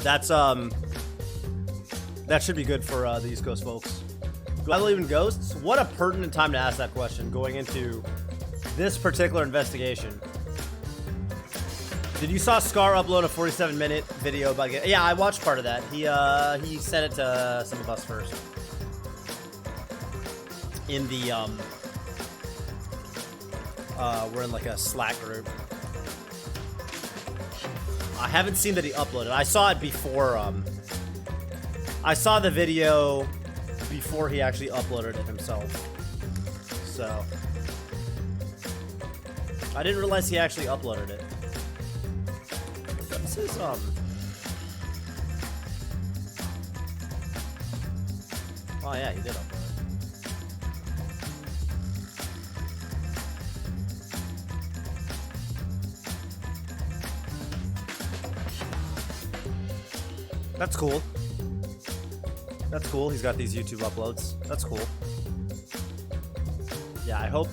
That's that should be good for the East Coast folks. Do I believe in ghosts? What a pertinent time to ask that question going into this particular investigation. Did you saw Scar upload a 47-minute video about it? Yeah, I watched part of that. He sent it to some of us first. In the we're in like a Slack group. I haven't seen that he uploaded. I saw it before I saw the video before he actually uploaded it himself. So I didn't realize he actually uploaded it. What's his Oh yeah, he did upload it. That's cool. That's cool. He's got these YouTube uploads. That's cool. Yeah, I hope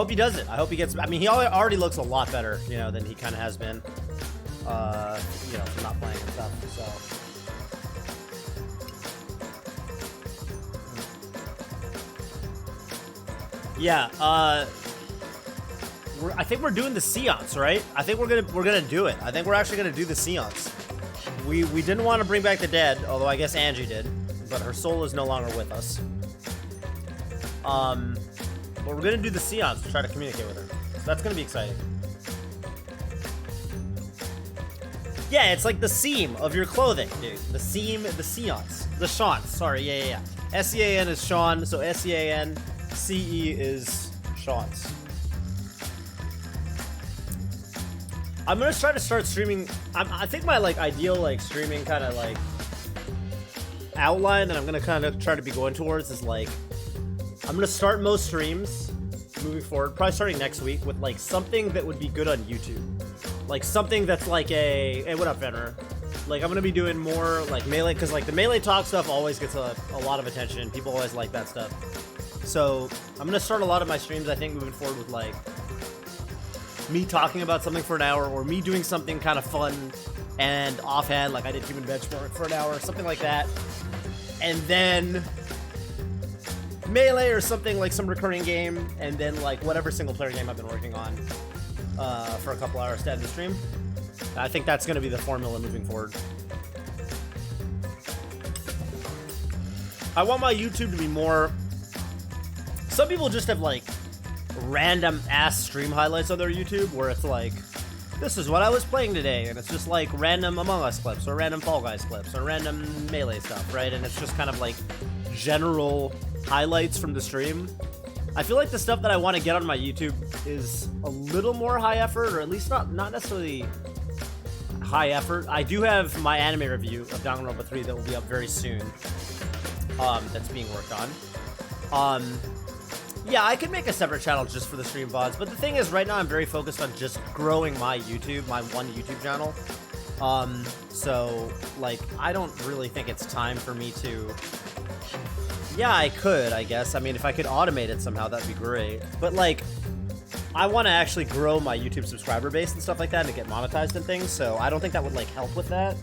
he does it. I hope he gets. I mean, he already looks a lot better, you know, than he kind of has been. You know, from not playing and stuff. So. Yeah. I think we're doing the seance, right? I think we're gonna do it. I think we're actually gonna do the seance. We didn't want to bring back the dead, although I guess Angie did, but her soul is no longer with us. But we're gonna do the seance to try to communicate with her. So that's gonna be exciting. Yeah, it's like the seam of your clothing, dude. The seam, the seance, the Sean. Sorry, yeah. S-E-A-N is Sean, so S-E-A-N-C-E is Sean's. I'm gonna try to start streaming. I think my like ideal like streaming kind of like outline that I'm gonna kind of try to be going towards is like I'm gonna start most streams moving forward, probably starting next week, with like something that would be good on YouTube, like something that's like a hey, what up, Venner? Like I'm gonna be doing more like melee, because like the melee talk stuff always gets a lot of attention. People always like that stuff. So I'm gonna start a lot of my streams, I think, moving forward with like me talking about something for an hour, or me doing something kind of fun and offhand, like I did Human Benchmark for an hour, something like that. And then melee or something, like some recurring game, and then like whatever single player game I've been working on for a couple hours to end the stream. I think that's going to be the formula moving forward. I want my YouTube to be more... Some people just have like random ass stream highlights on their YouTube where it's like, this is what I was playing today, and it's just like random Among Us clips or random Fall Guys clips or random melee stuff, right? And it's just kind of like general highlights from the stream. I feel like the stuff that I want to get on my YouTube is a little more high effort, or at least not necessarily high effort. I do have my anime review of Danganronpa 3 that will be up very soon. That's being worked on. Yeah, I could make a separate channel just for the stream VODs, but the thing is, right now I'm very focused on just growing my YouTube, my one YouTube channel. So, like, I don't really think it's time for me to... Yeah, I could, I guess. I mean, if I could automate it somehow, that'd be great. But, like, I want to actually grow my YouTube subscriber base and stuff like that and get monetized and things, so I don't think that would, like, help with that.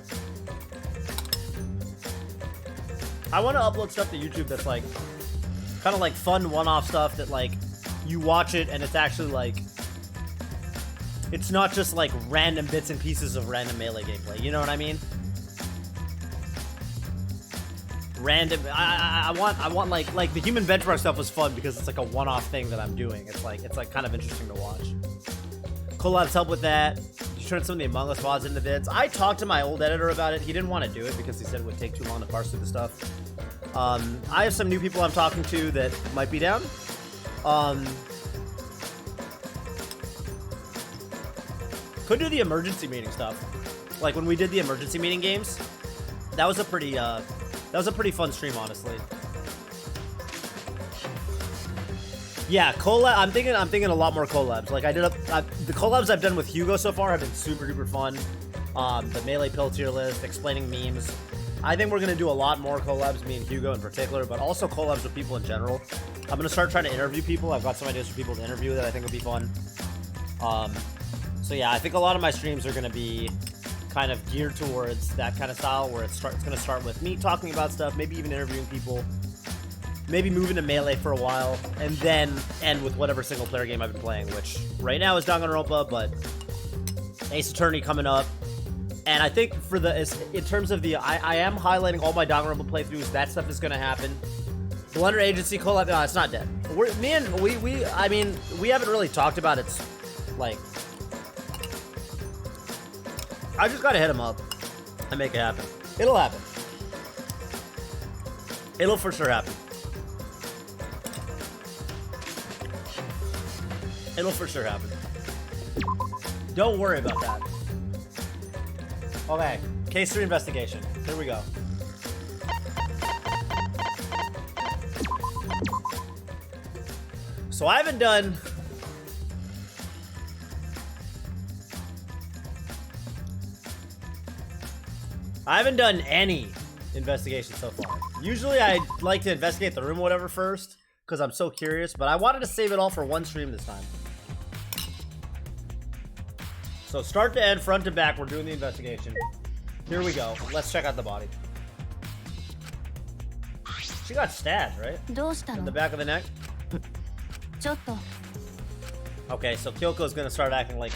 I want to upload stuff to YouTube that's, like, kind of like fun one-off stuff that like you watch it and it's actually like, it's not just like random bits and pieces of random melee gameplay, you know what I mean? Random, I want like the Human Benchmark stuff was fun because it's like a one-off thing that I'm doing. It's like kind of interesting to watch. Collabs help with that. You turn some of the Among Us VODs into vids. I talked to my old editor about it. He didn't want to do it because he said it would take too long to parse through the stuff. I have some new people I'm talking to that might be down. Could do the emergency meeting stuff. Like when we did the emergency meeting games, that was a pretty fun stream, honestly. Yeah, collab. I'm thinking a lot more collabs. Like the collabs I've done with Hugo so far have been super duper fun. The melee pill tier list, explaining memes. I think we're going to do a lot more collabs, me and Hugo in particular, but also collabs with people in general. I'm going to start trying to interview people. I've got some ideas for people to interview that I think would be fun. So yeah, I think a lot of my streams are going to be kind of geared towards that kind of style where it's going to start with me talking about stuff, maybe even interviewing people, maybe moving to Melee for a while, and then end with whatever single player game I've been playing, which right now is Danganronpa, but Ace Attorney coming up. And I think for in terms of I am highlighting all my Danganronpa playthroughs. That stuff is going to happen. Blender Agency collab, no, it's not dead. I mean, we haven't really talked about it. Like, I just gotta hit him up and make it happen. It'll happen. It'll for sure happen. It'll for sure happen. Don't worry about that. Okay, case 3 investigation. Here we go. So I haven't done... any investigation so far. Usually I like to investigate the room or whatever first, because I'm so curious, but I wanted to save it all for one stream this time. So start to end, front to back, we're doing the investigation. Here we go. Let's check out the body. She got stabbed, right? In the back of the neck? Okay, so Kyoko's gonna start acting like...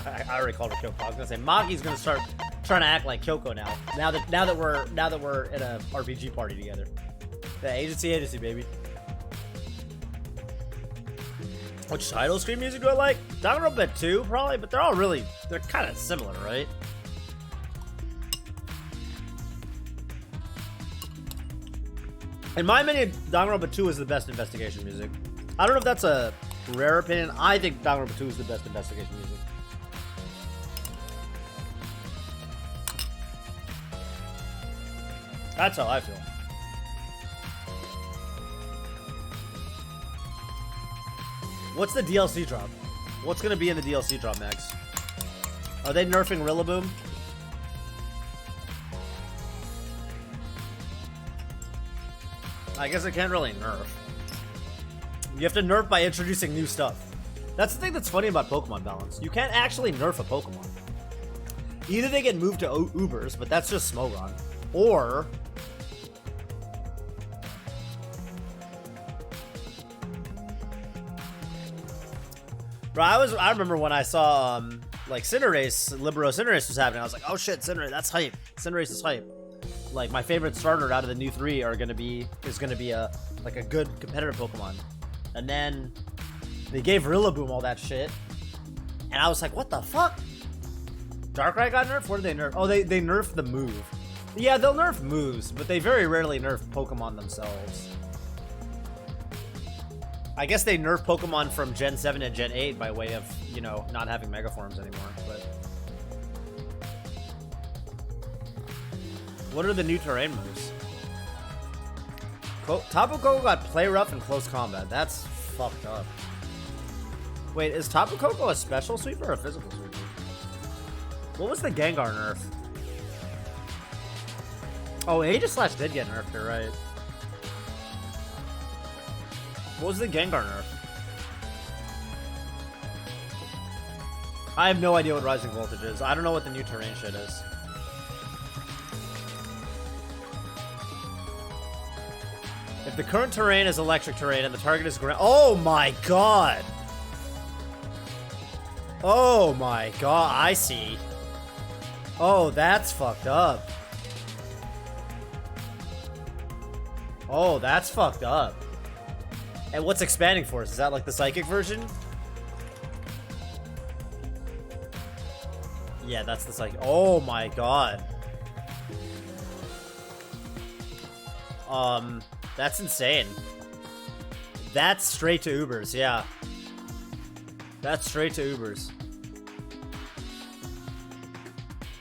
I already called her Kyoko. I was gonna say Maki's gonna start trying to act like Kyoko now. Now that we're in a RPG party together. Yeah, agency, baby. Which title screen music do I like? Danganronpa 2, probably, but they're kind of similar, right? In my opinion, Danganronpa 2 is the best investigation music. I don't know if that's a rare opinion. I think Danganronpa 2 is the best investigation music. That's how I feel. What's the DLC drop? What's gonna be in the DLC drop, Max? Are they nerfing Rillaboom? I guess it can't really nerf. You have to nerf by introducing new stuff. That's the thing that's funny about Pokemon balance. You can't actually nerf a Pokemon. Either they get moved to Ubers, but that's just Smogon, or bro, I remember when I saw like Cinderace, Libero Cinderace was happening. I was like, oh shit, Cinderace, that's hype. Cinderace is hype. Like my favorite starter out of the new 3 is gonna be a good competitive Pokemon. And then they gave Rillaboom all that shit, and I was like, what the fuck? Darkrai got nerfed? What did they nerf? Oh, they nerfed the move. Yeah, they'll nerf moves, but they very rarely nerf Pokemon themselves. I guess they nerf Pokemon from Gen 7 and Gen 8 by way of, you know, not having Megaforms anymore, but... What are the new terrain moves? Tapu Koko got Play Rough and Close Combat. That's fucked up. Wait, is Tapu Koko a special sweeper or a physical sweeper? What was the Gengar nerf? Oh, Aegislash did get nerfed, you're right. What was the Gengar nerf? I have no idea what Rising Voltage is. I don't know what the new terrain shit is. If the current terrain is electric terrain and the target is ground... Oh my god! Oh my god, I see. Oh, that's fucked up. Oh, that's fucked up. And what's Expanding Force? Is that like the psychic version? Yeah, that's the psychic. Oh my god. That's insane. That's straight to Ubers, yeah. That's straight to Ubers.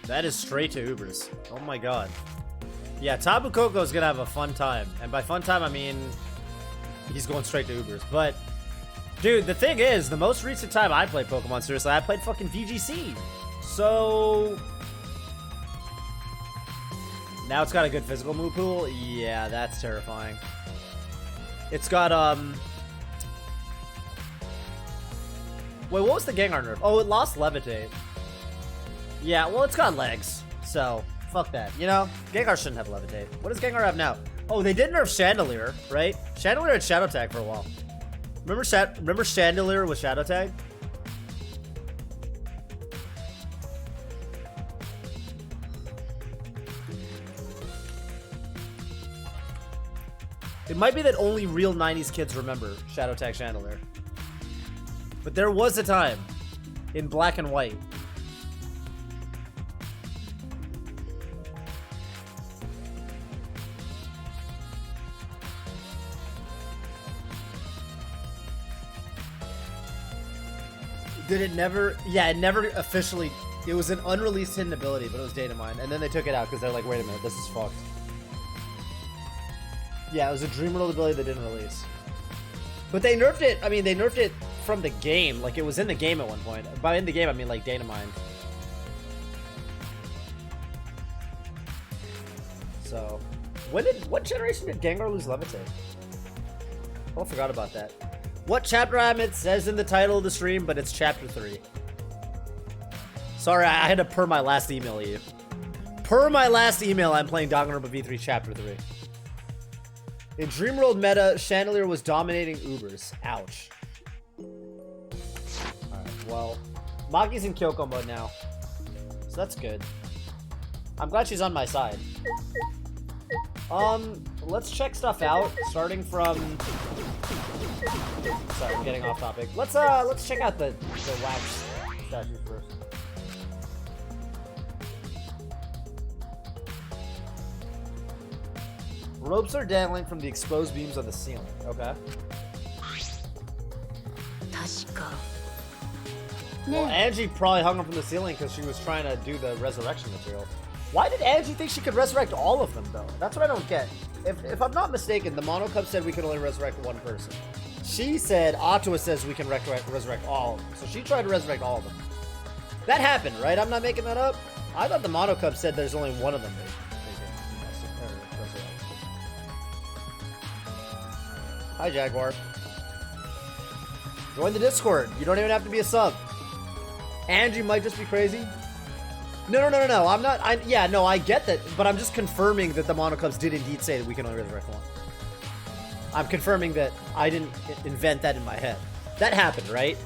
That is straight to Ubers. Oh my god. Yeah, Tapu Koko is gonna have a fun time. And by fun time, I mean... he's going straight to Ubers. But, dude, the thing is, the most recent time I played Pokemon, seriously, I played fucking VGC. So... now it's got a good physical move pool? Yeah, that's terrifying. It's got, wait, what was the Gengar nerf? Oh, it lost Levitate. Yeah, well, it's got legs. So, fuck that. You know, Gengar shouldn't have Levitate. What does Gengar have now? Oh, they did nerf Chandelier, right? Chandelier had Shadow Tag for a while. Remember Chandelier with Shadow Tag? It might be that only real 90s kids remember Shadow Tag Chandelier. But there was a time in black and white. Did it never? Yeah, it never officially. It was an unreleased hidden ability, but it was data mined. And then they took it out because they're like, wait a minute, this is fucked. Yeah, it was a Dream World ability they didn't release. But they nerfed it. I mean, they nerfed it from the game. Like, it was in the game at one point. By in the game, I mean, like, data mined. So, what generation did Gengar lose Levitate? Oh, I forgot about that. What chapter I'm in? It says in the title of the stream, but it's chapter 3. Sorry, I had to per my last email you. Per my last email, I'm playing Danganronpa V3 chapter 3. In Dream World meta, Chandelier was dominating Ubers. Ouch. Alright, well, Maki's in Kyoko mode now. So that's good. I'm glad she's on my side. Let's check stuff out, starting from... Sorry, I'm getting off topic. Let's check out the wax statues first. Ropes are dangling from the exposed beams of the ceiling. Okay. Well, Angie probably hung them from the ceiling because she was trying to do the resurrection material. Why did Angie think she could resurrect all of them, though? That's what I don't get. If I'm not mistaken, the Mono Cup said we could only resurrect one person. She said, Atua says we can resurrect all of them. So she tried to resurrect all of them. That happened, right? I'm not making that up. I thought the Mono Cup said there's only one of them they can resurrect. Hi, Jaguar. Join the Discord. You don't even have to be a sub. Angie might just be crazy. No. I'm not. Yeah, no, I get that, but I'm just confirming that the Mono Cubs did indeed say that we can only resurrect one. I'm confirming that I didn't invent that in my head. That happened, right?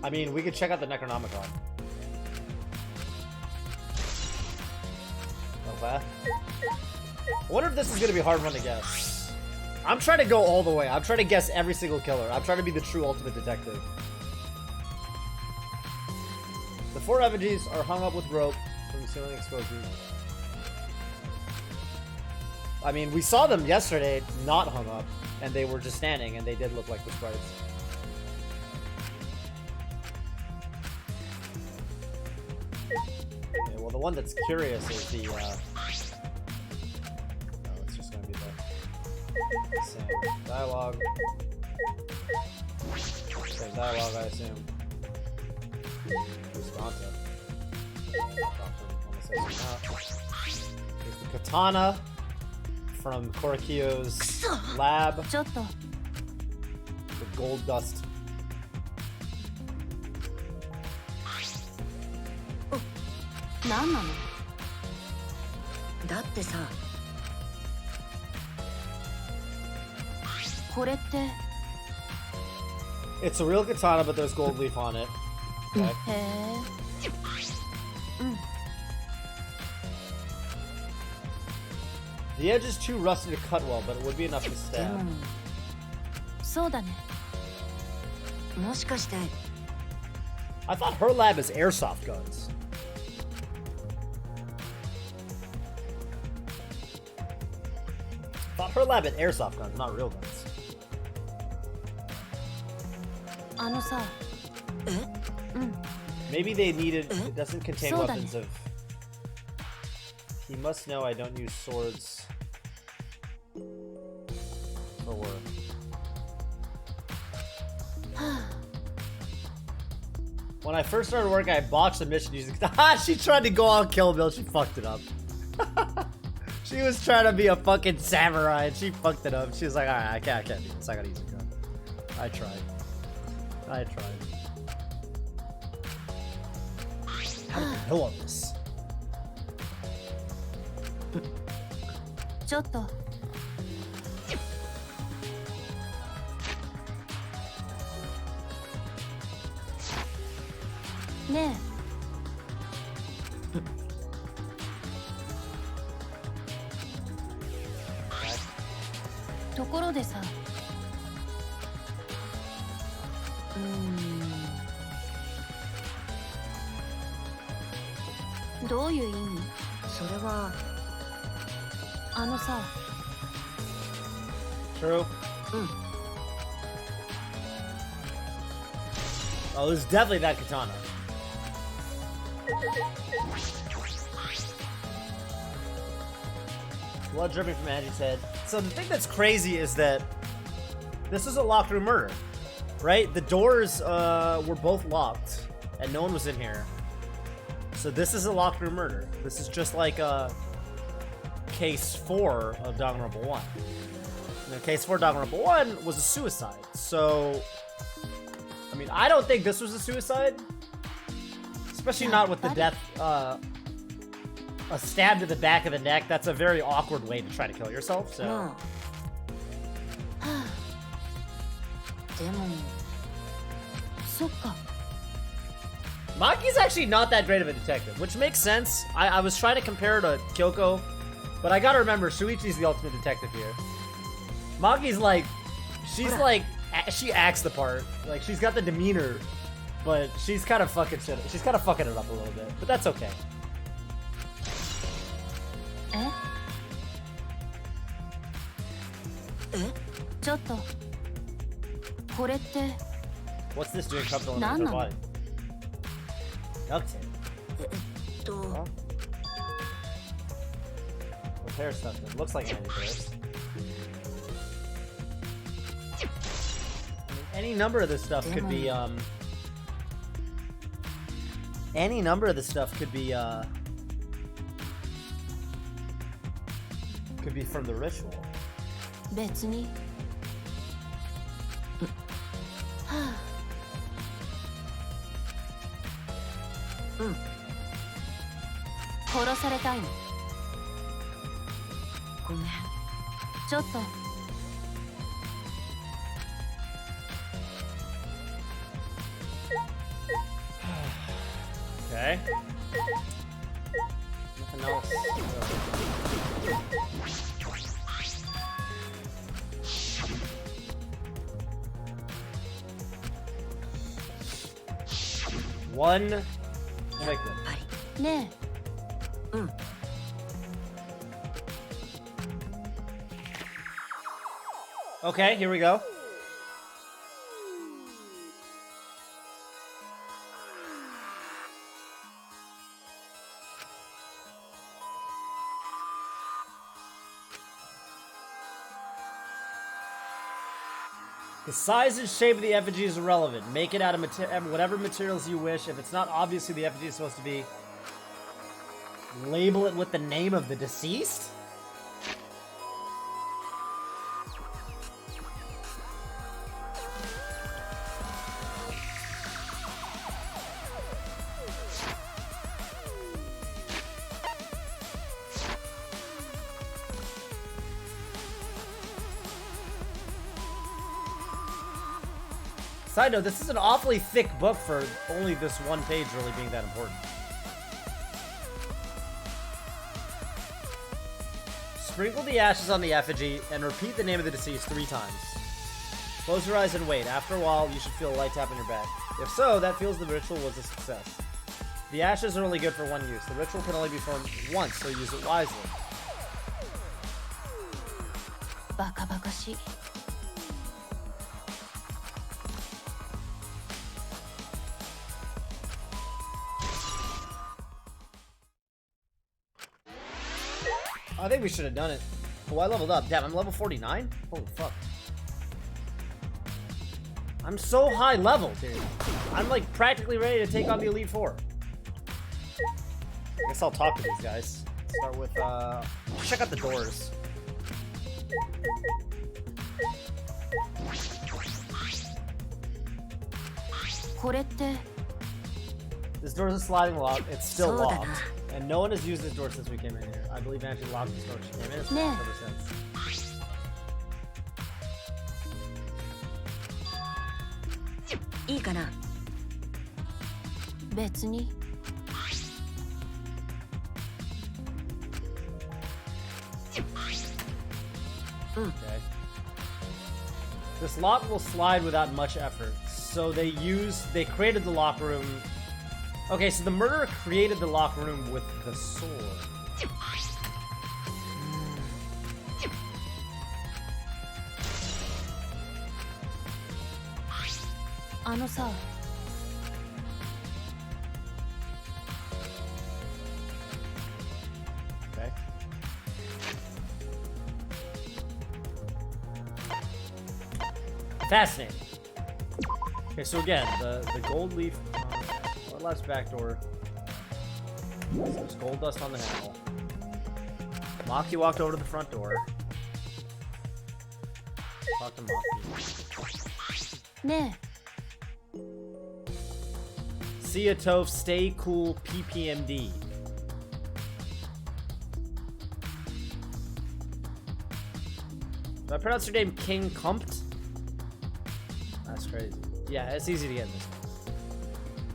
I mean, we could check out the Necronomicon. Okay. I wonder if this is going to be a hard one to guess. I'm trying to go all the way. I'm trying to guess every single killer. I'm trying to be the true ultimate detective. The 4 effigies are hung up with rope from the ceiling exposed. I mean, we saw them yesterday not hung up, and they were just standing, and they did look like the sprites. Okay, well, the one that's curious is the, oh, it's just gonna be the same dialogue. Same dialogue, I assume. Who's Dante? There's the katana from Korikyo's lab. The gold dust. It's a real katana, but there's gold leaf on it. Okay. The edge is too rusty to cut well, but it would be enough to stab. I thought her lab is airsoft guns. I thought her lab had airsoft guns, not real guns. Maybe they needed... It doesn't contain weapons of... He must know I don't use swords Or were? When I first started work, I botched the mission using. She tried to go on Kill Bill. She fucked it up. She was trying to be a fucking samurai and she fucked it up. She was like, alright, I can't do this. I gotta use a gun. I tried. How did I know all this? ちょっと。ねえ。ところでさ。どういう意味？それは。あのさ。True. Oh, it was definitely that katana. Blood dripping from Angie's head. So the thing that's crazy is that this is a locked room murder, right? The doors were both locked and no one was in here. So this is a locked room murder. This is just like case 4 of Danganronpa 1. Now, case 4 of Danganronpa 1 was a suicide. So, I mean, I don't think this was a suicide. Especially not with the death, a stab to the back of the neck. That's a very awkward way to try to kill yourself, so. Maki's actually not that great of a detective, which makes sense. I was trying to compare to Kyoko, but I gotta remember, Shuichi's the ultimate detective here. Maki's like, she acts the part. Like, she's got the demeanor, but she's kind of fucking shit. She's kind of fucking it up a little bit, but that's okay. What's this doing comfortable in her body? Duct tape. Huh? Repair stuff. It looks like anti-burst. I mean, any number of this stuff could be any number of this stuff could be from the ritual. 別に。殺されたいの。ごめん。ちょっと。Okay. Nothing else. One victim. ねえ。Okay, here we go. The size and shape of the effigy is irrelevant. Make it out of whatever materials you wish. If it's not obvious who the effigy is supposed to be, label it with the name of the deceased? Side note, this is an awfully thick book for only this one page really being that important. Sprinkle the ashes on the effigy and repeat the name of the deceased 3 times. Close your eyes and wait. After a while, you should feel a light tap on your back. If so, that feels the ritual was a success. The ashes are only good for one use. The ritual can only be performed once, so use it wisely. バカバカしい。I think we should have done it. Oh, I leveled up. Damn, I'm level 49? Holy fuck. I'm so high level, dude. I'm like practically ready to take on the Elite Four. I guess I'll talk to these guys. Start with, check out the doors. This door is a sliding lock. It's still locked. And no one has used this door since we came in here. I believe Angie locked this door when she came in. It's been locked ever since. いいかな別に Okay. This lock will slide without much effort. So they created the locker room. Okay, so the murderer created the locker room with the sword. あのさ Okay. Fascinating. Okay, so again, the gold leaf on the left back door. So there's gold dust on the handle. Maki walked over to the front door. Talk to Maki. ね See ya, Toph. Stay cool. PPMD. Did I pronounce your name King Kumpt? That's crazy. Yeah, it's easy to get in this one.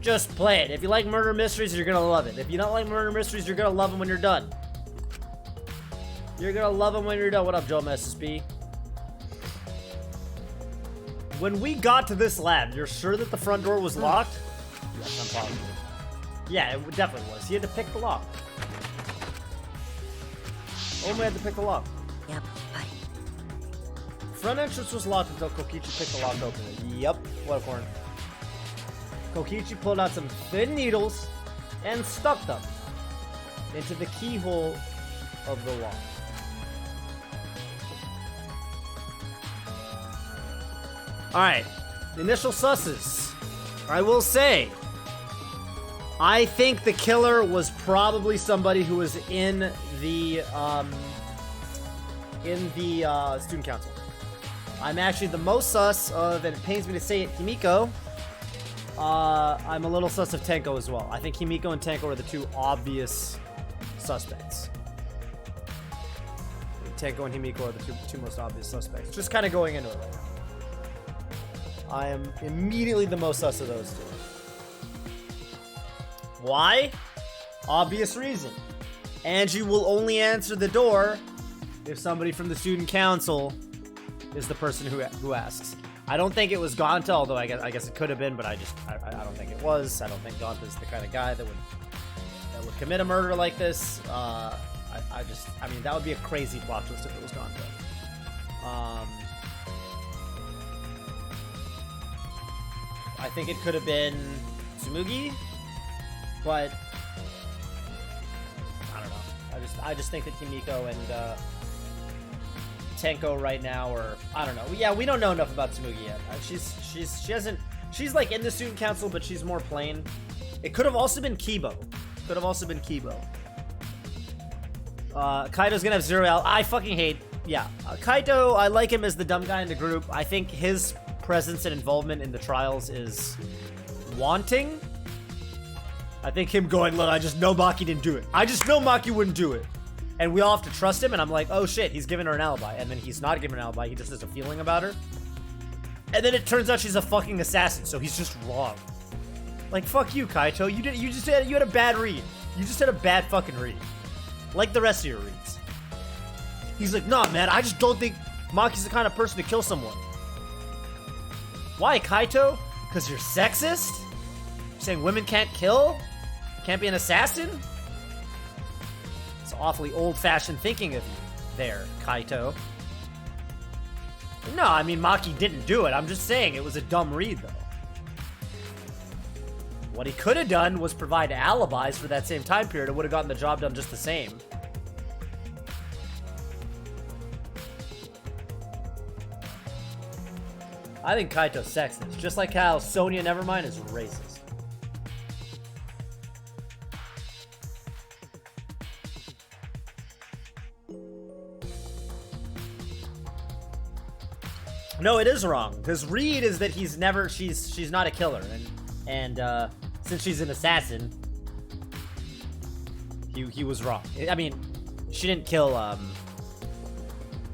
Just play it. If you like murder mysteries, you're gonna love it. If you don't like murder mysteries, you're gonna love them when you're done. You're gonna love them when you're done. What up, Joe SSB? When we got to this lab, you're sure that the front door was locked? Yes, I'm positive. Yeah, it definitely was. He had to pick the lock. Only had to pick the lock. やっぱり Front entrance was locked until Kokichi picked the lock open. Yep, what a corn. Kokichi pulled out some thin needles and stuck them into the keyhole of the lock. Alright, initial susses. I will say, I think the killer was probably somebody who was in the student council. I'm actually the most sus of, and it pains me to say it, Himiko. I'm a little sus of Tenko as well. I think Himiko and Tenko are the two obvious suspects. Tenko and Himiko are the two most obvious suspects. Just kind of going into it right now. I am immediately the most sus of those two. Why? Obvious reason. Angie will only answer the door if somebody from the student council is the person who asks. I don't think it was Gonta, although I guess it could have been, but I don't think it was. I don't think Gonta's the kind of guy that would commit a murder like this. I mean, that would be a crazy plot twist if it was Gonta. I think it could have been Tsumugi, but I don't know. I just think that Kimiko and Tenko right now, or I don't know. Yeah, we don't know enough about Tsumugi yet. She's like in the student council, but she's more plain. It could have also been Kibo. Kaito's gonna have 0 L. I fucking hate. Yeah, Kaito. I like him as the dumb guy in the group. I think his presence and involvement in the trials is wanting. I think him going, look, I just know Maki didn't do it. I just know Maki wouldn't do it. And we all have to trust him, and I'm like, oh shit, he's giving her an alibi. And then he's not giving an alibi, he just has a feeling about her. And then it turns out she's a fucking assassin, so he's just wrong. Like, fuck you, Kaito. You had a bad read. You just had a bad fucking read. Like the rest of your reads. He's like, nah, man, I just don't think Maki's the kind of person to kill someone. Why, Kaito? Because you're sexist? You're saying women can't kill? Can't be an assassin? It's awfully old-fashioned thinking of you there, Kaito. No, I mean, Maki didn't do it. I'm just saying it was a dumb read, though. What he could have done was provide alibis for that same time period. It would have gotten the job done just the same. I think Kaito's sexist, just like how Sonya Nevermind is racist. No, it is wrong. Because read is that he's never, she's not a killer, and since she's an assassin, he was wrong. I mean, she didn't kill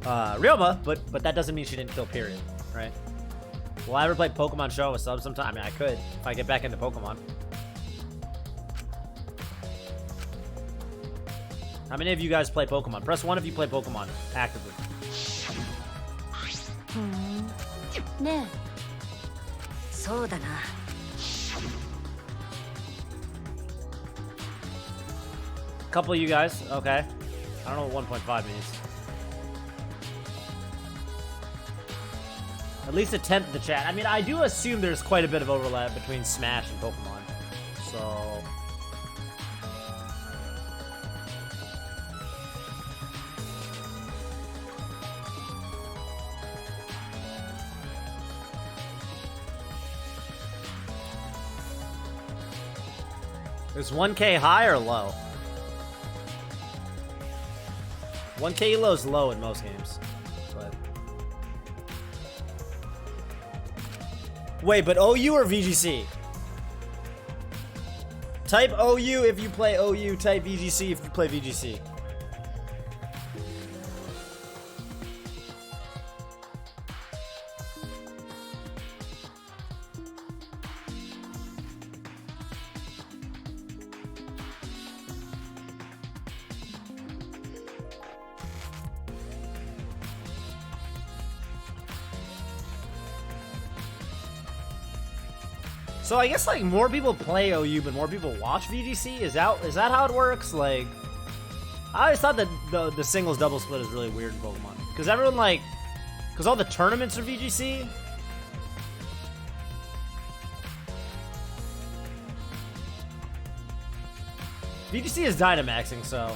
Ryoma, but that doesn't mean she didn't kill. Period. Right? Will I ever play Pokemon Show with subs sometime? I mean, I could if I get back into Pokemon. How many of you guys play Pokemon? Press 1 if you play Pokemon actively. ねえそうだな Couple of you guys, okay. I don't know what 1.5 means. At least a tenth of the chat. I mean, I do assume there's quite a bit of overlap between Smash and Pokemon. So... Is 1K high or low? 1K elo is low in most games. But... Wait, but OU or VGC? Type OU if you play OU, type VGC if you play VGC. So I guess like more people play OU, but more people watch VGC. Is that how it works? Like, I always thought that the singles double split is really weird in Pokemon because everyone like, because all the tournaments are VGC. VGC is Dynamaxing, so.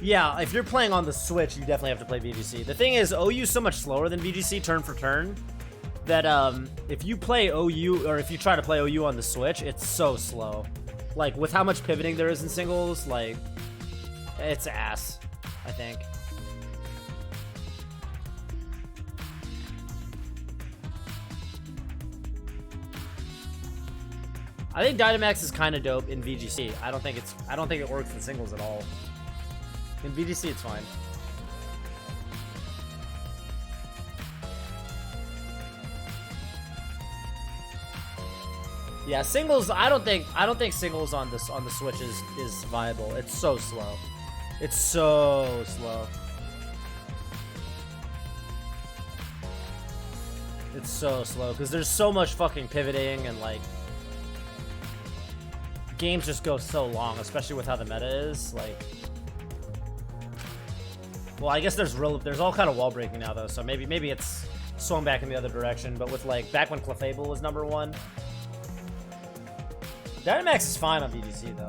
Yeah, if you're playing on the Switch, you definitely have to play VGC. The thing is, OU is so much slower than VGC turn for turn that if you play OU, or if you try to play OU on the Switch, it's so slow. Like, with how much pivoting there is in singles, like, it's ass, I think. I think Dynamax is kind of dope in VGC. I don't think it works in singles at all. In VGC, it's fine. Yeah, singles. I don't think singles on the Switch is viable. It's so slow. It's so slow. It's so slow because there's so much fucking pivoting and like games just go so long, especially with how the meta is. Like. Well, I guess there's all kind of wall breaking now though, so maybe it's swung back in the other direction. But with like back when Clefable was #1, Dynamax is fine on VGC though.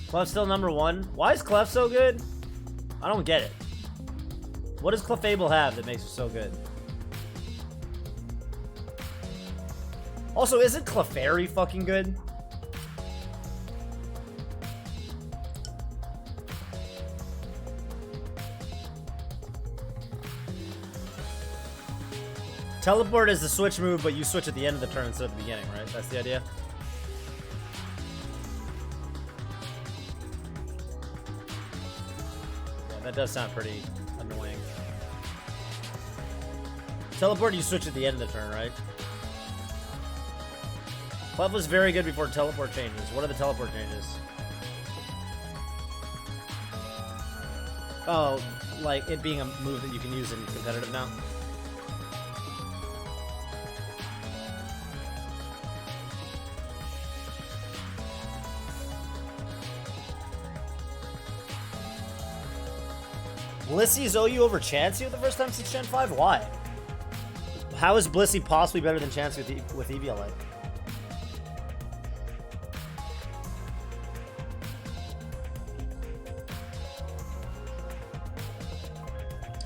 Clef's still #1. Why is Clef so good? I don't get it. What does Clefable have that makes it so good? Also, isn't Clefairy fucking good? Teleport is the switch move, but you switch at the end of the turn instead of the beginning, right? That's the idea? That does sound pretty annoying. Teleport, you switch at the end of the turn, right? Clef was very good before teleport changes. What are the teleport changes? Oh, like it being a move that you can use in competitive now? Blissy's OU over Chansey the first time since Gen 5? Why? How is Blissey possibly better than Chansey with EVLA?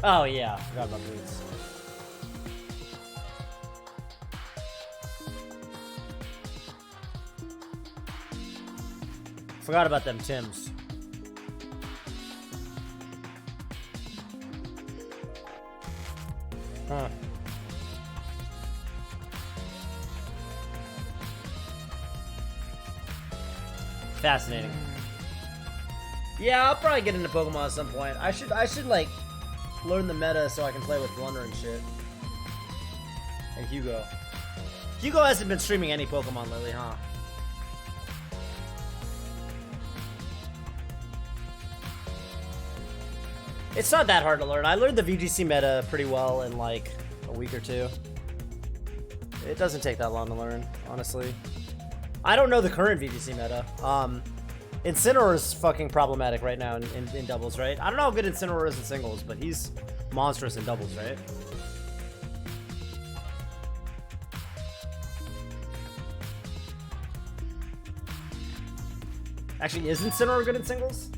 Oh yeah, forgot about boots. Forgot about them Tims. Huh. Fascinating. Yeah, I'll probably get into Pokemon at some point. I should like learn the meta so I can play with Blunder and shit. And Hugo. Hugo hasn't been streaming any Pokemon lately, huh? It's not that hard to learn. I learned the VGC meta pretty well in like a week or two. It doesn't take that long to learn, honestly. I don't know the current VGC meta. Incineroar's fucking problematic right now in doubles, right? I don't know how good Incineroar is in singles, but he's monstrous in doubles, right? Actually, is Incineroar good in singles?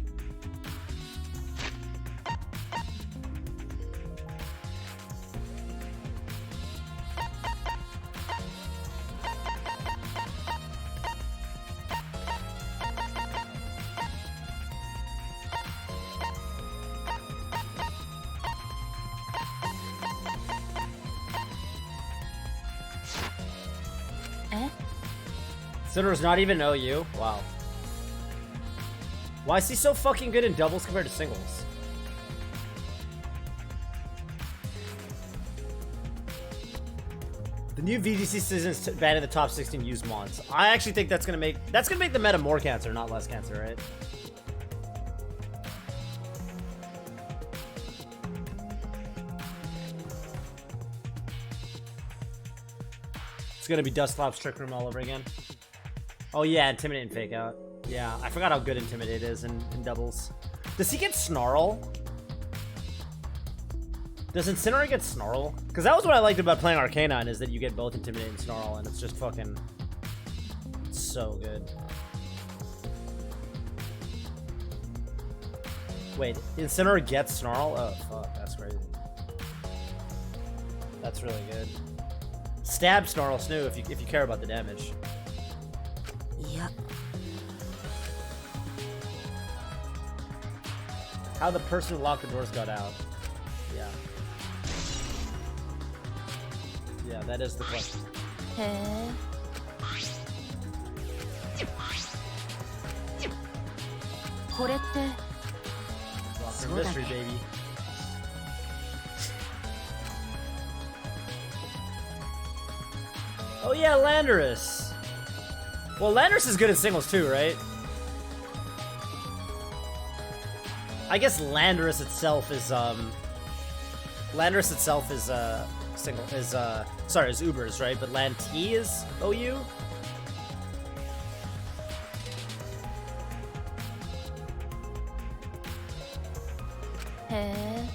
Incineroar's not even OU? Wow. Why is he so fucking good in doubles compared to singles? The new VGC season is banning the top 16 used mods. I actually think that's gonna make the meta more cancer, not less cancer, right? It's gonna be Dusclops Trick Room all over again. Oh yeah, Intimidate and Fake Out. Yeah, I forgot how good Intimidate is in doubles. Does he get Snarl? Does Incineroar get Snarl? Because that was what I liked about playing Arcanine, is that you get both Intimidate and Snarl, and it's just fucking so good. Wait, Incineroar gets Snarl? Oh fuck, that's crazy. That's really good. Stab Snarl Snoo if you care about the damage. Yeah. How the person who locked the doors got out. Yeah. Yeah, that is the question. Hey. Locker mystery, baby. Oh yeah, Landorus. Well, Landorus is good in singles too, right? I guess Landorus itself is sorry, is Ubers, right? But Land T is OU? Hey.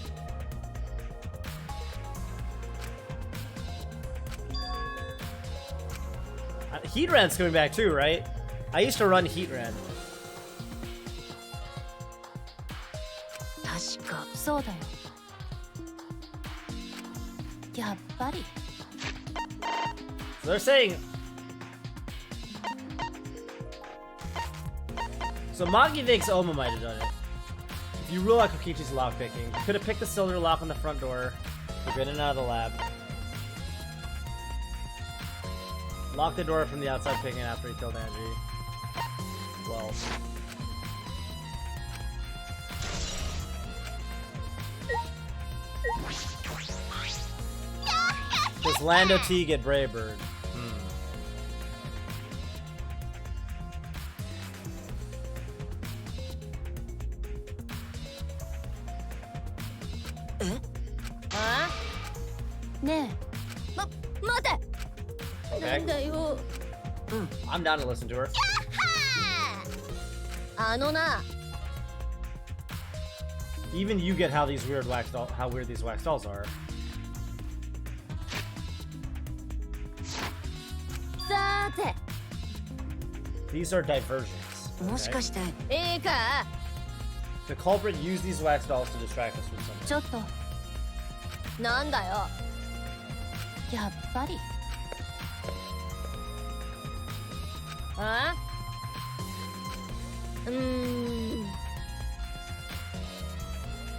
Heatran's coming back too, right? I used to run Heatran. 確かそうだよ。やっぱり。 So they're saying. So Magi thinks Oma might have done it. If you rule out Kokichi's lockpicking, you could have picked the cylinder lock on the front door to get in and out of the lab. Lock the door from the outside picking after he killed Angie. Well. Does Lando T get Brave Bird? Okay. I'm down to listen to her. Even you get how these weird how weird these wax dolls are. さて These are diversions. もしか Okay? していいか The culprit used these wax dolls to distract us from something. ちょっとなんだよやっぱりあ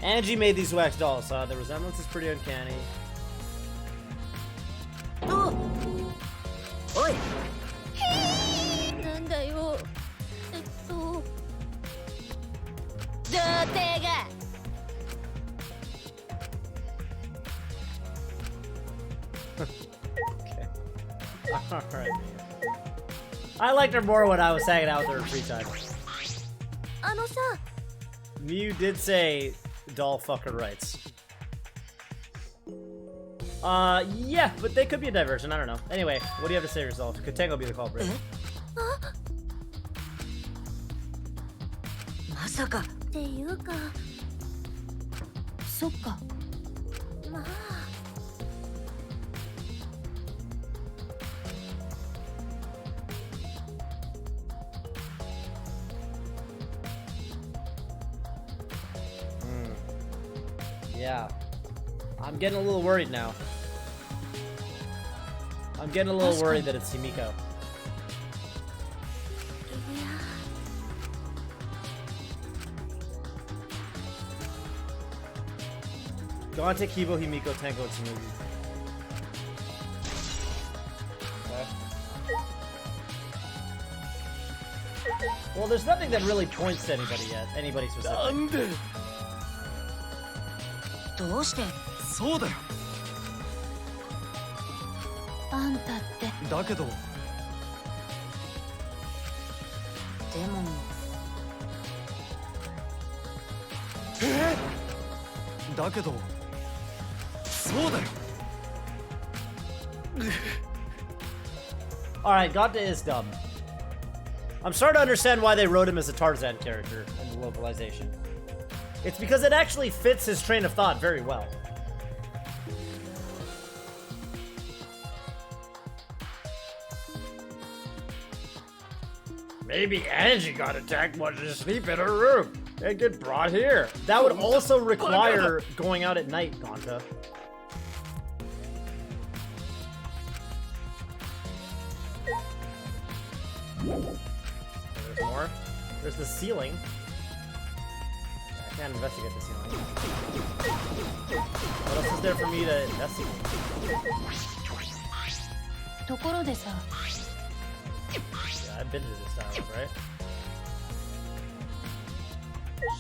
Angie made these wax dolls. The resemblance is pretty uncanny. おいなんだよ童貞が Okay. Alright. I liked her more when I was hanging out with her in free time. あのさ Mew did say doll fucker rights. Yeah, but they could be a diversion, I don't know. Anyway, what do you have to say yourself? Could Tango be the culprit? まさかっていうかそっかまあ Yeah. I'm getting a little worried now. I'm getting a little worried that it's Himiko. Dante, Kibo, Himiko, Tango, and Tsurugi. Okay. Well, there's nothing that really points to anybody yet. Anybody specific. どうしてそうだよあんたってだけどでもだけどそうだよ Alright, Ganta is dumb. I'm starting to understand why they wrote him as a Tarzan character in the localization. It's because it actually fits his train of thought very well. Maybe Angie got attacked while she was asleep in her room and get brought here. That would also require going out at night, Ganta. There's more. There's the ceiling. I can't investigate the ceiling. What else is there for me to investigate? ところでさ Yeah, I've been to this town, right?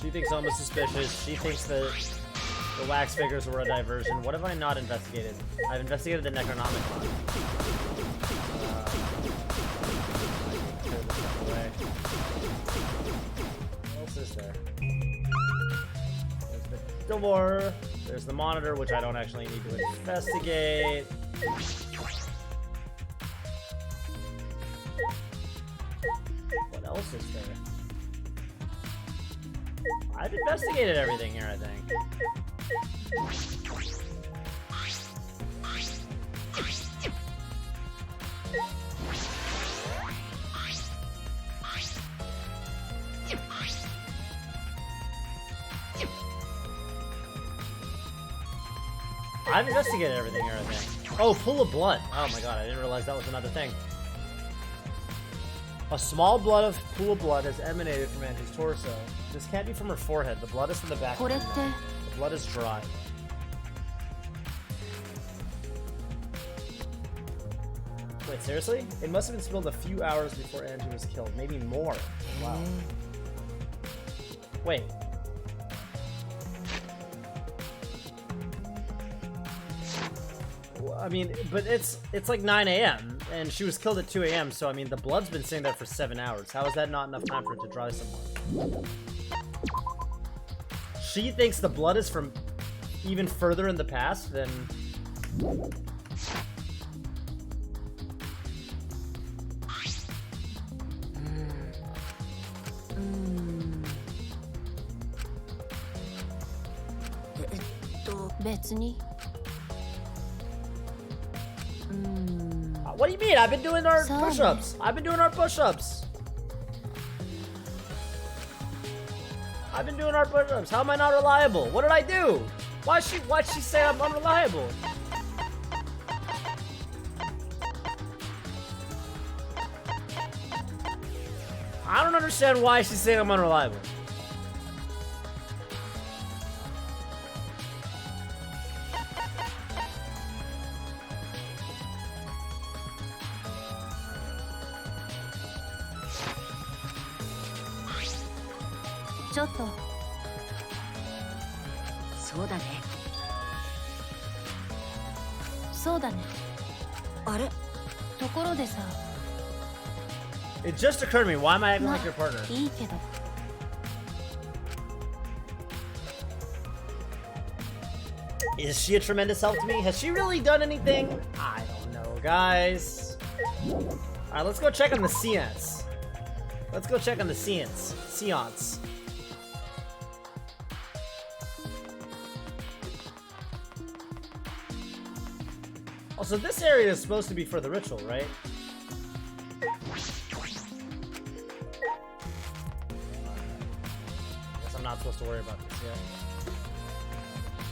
She thinks Alma's suspicious. She thinks that the wax figures were a diversion. What have I not investigated? I've investigated the Necronomicon. Clear this stuff away. What else is there? There's the door. There's the monitor, which I don't actually need to investigate. What else is there? I've investigated everything here, I think. I've investigated everything here, I think. Oh, pool of blood. Oh my god, I didn't realize that was another thing. A small pool of blood has emanated from Angie's torso. This can't be from her forehead. The blood is from the back of her neck. The blood is dry. Wait, seriously? It must have been spilled a few hours before Angie was killed. Maybe more. Wow. Wait. Well, I mean, but it's like 9 a.m. and she was killed at 2 a.m. So I mean, the blood's been sitting there for 7 hours. How is that not enough time for it to dry somewhat? She thinks the blood is from even further in the past than. 別に What do you mean? I've been doing our Sorry. push-ups. I've been doing our push-ups. I've been doing our push-ups. How am I not reliable? What did I do? Why'd she say I'm unreliable? I don't understand why she's saying I'm unreliable. It just occurred to me, why am I acting like your partner? いいけど Is she a tremendous help to me? Has she really done anything? I don't know, guys. Alright, let's go check on the seance. Let's go check on the seance. Seance. Also, this area is supposed to be for the ritual, right? Guess I'm not supposed to worry about this yet.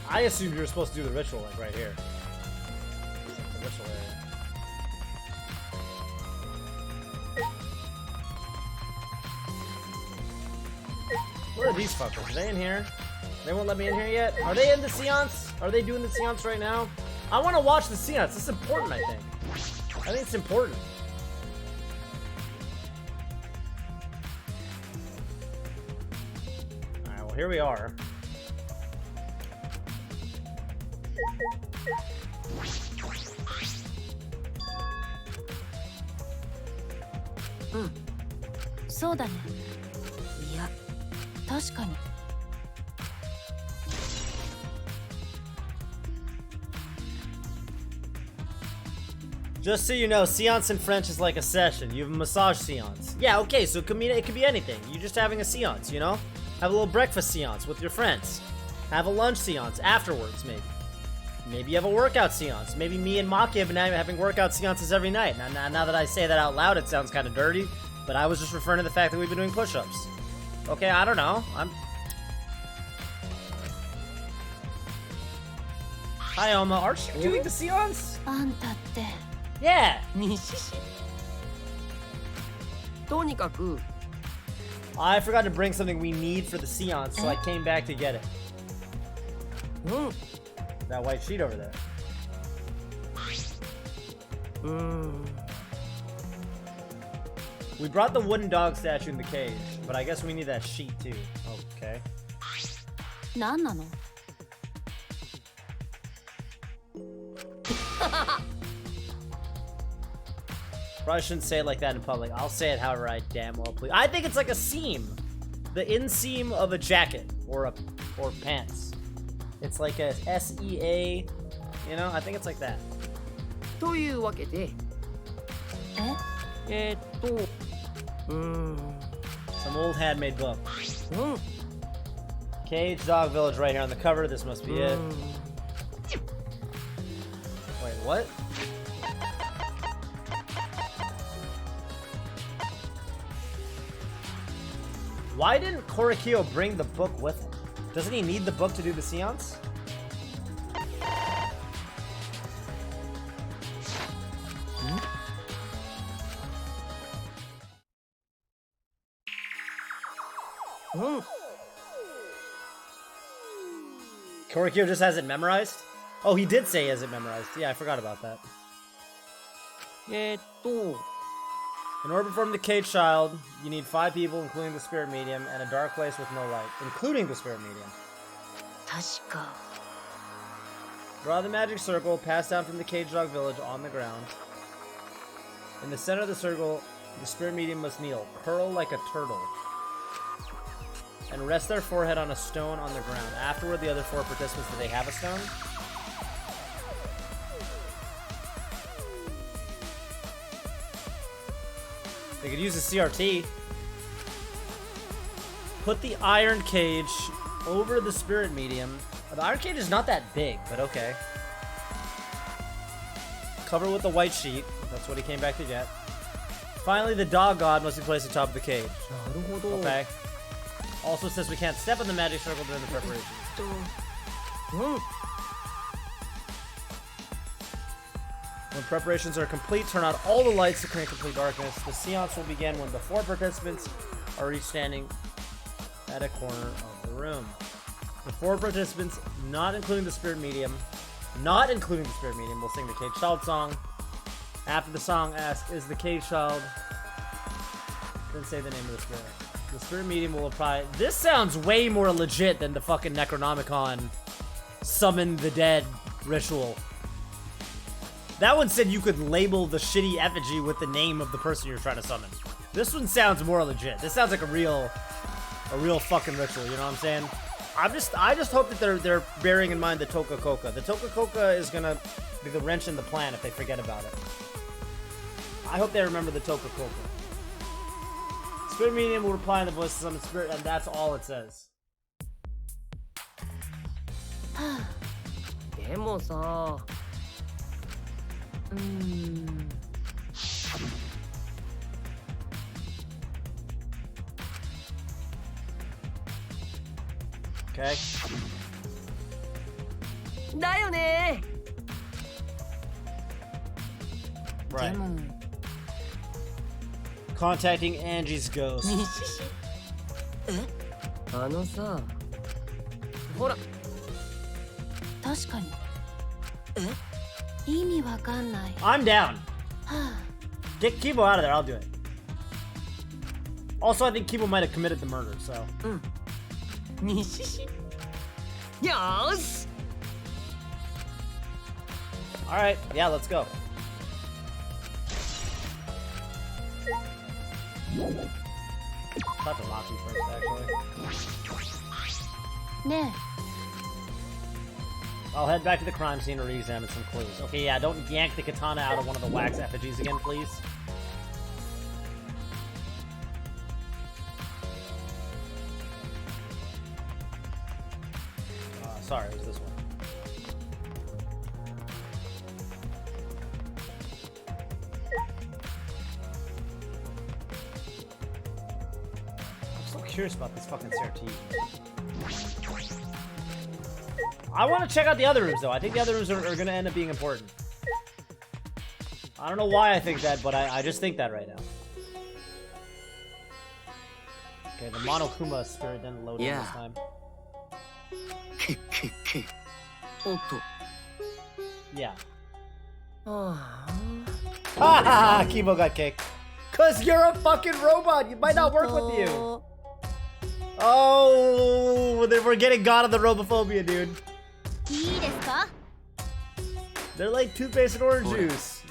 I assumed you were supposed to do the ritual, like right here. It's like the ritual area. Where are these fuckers? Are they in here? They won't let me in here yet? Are they in the seance? Are they doing the seance right now? I want to watch the seance. It's important, I think. I think it's important. Alright, well, here we are. Mm. そうだね。いや、確かに。 Just so you know, seance in French is like a session. You have a massage seance. Yeah, okay, so it could be anything. You're just having a seance, you know? Have a little breakfast seance with your friends. Have a lunch seance afterwards, maybe. Maybe you have a workout seance. Maybe me and Maki have been having workout seances every night. Now that I say that out loud, it sounds kind of dirty, but I was just referring to the fact that we've been doing push-ups. Okay, I don't know. Hi, Oma. Aren't you doing the seance? あんたって Yeah! 西市とにかく I forgot to bring something we need for the seance, so I came back to get it. うん That white sheet over there. We brought the wooden dog statue in the cage, but I guess we need that sheet too. Okay. 何なの Probably shouldn't say it like that in public. I'll say it however I damn well please. I think it's like a seam. The inseam of a jacket or pants. It's like a SEA, you know? I think it's like that. というわけでSome old handmade book. うん Cage Dog Village right here on the cover. This must be it. Wait, what? Why didn't Korikyo bring the book with him? Doesn't he need the book to do the seance? Korikyo just has it memorized? Oh, he did say he has it memorized. Yeah, I forgot about that. In order to perform the Cage Child, you need 5 people, including the Spirit Medium, and a dark place with no light, including the Spirit Medium. 確か Draw the magic circle, passed down from the Cage Dog Village on the ground. In the center of the circle, the Spirit Medium must kneel, curl like a turtle, and rest their forehead on a stone on the ground. Afterward, the other 4 participants, do they have a stone? They could use a CRT. Put the iron cage over the Spirit Medium The arcade is not that big, but okay. Covered with the white sheet. That's what he came back to get. Finally, the dog god must be placed atop of the cage. Okay. Also says we can't step in the magic circle during the preparations. When preparations are complete, turn out all the lights to create complete darkness. The seance will begin when the 4 participants are each standing at a corner of the room. The 4 participants, not including the spirit medium, will sing the Cage Child song. After the song, ask, is the Cage Child? Then say the name of the spirit. The spirit medium will apply. This sounds way more legit than the fucking Necronomicon summon the dead ritual. That one said you could label the shitty effigy with the name of the person you're trying to summon. This one sounds more legit. This sounds like a real fucking ritual, you know what I'm saying? I just hope that they're bearing in mind the Toka Koka. The Toka Koka is gonna be the wrench in the plan if they forget about it. I hope they remember the Toka Koka. Spirit medium will reply in the voice of summon spirit, and that's all it says. でもさ。Okay. だよね。 Right. Contacting Angie's ghost. あのさ。ほら。確かに。意味わかんない。 I'm down. Get Kibo out of there. I'll do it. Also, I think Kibo might have committed the murder, so. 西市。よーし。 All right. Yeah, let's go. Talk to Maki first, actually. ね I'll head back to the crime scene to re-examine some clues. Okay, yeah, don't yank the katana out of one of the wax effigies again, please. Sorry, it was this one. I'm so curious about this fucking Certi. I want to check out the other rooms, though. I think the other rooms are going to end up being important. I don't know why I think that, but I just think that right now. Okay, the Monokuma spirit didn't load in this time. Yeah. Haha, Kibo got kicked. Cause you're a fucking robot. You might not work with you. Oh, we're getting God of the Robophobia, dude. いいですか They're like toothpaste and orange juice.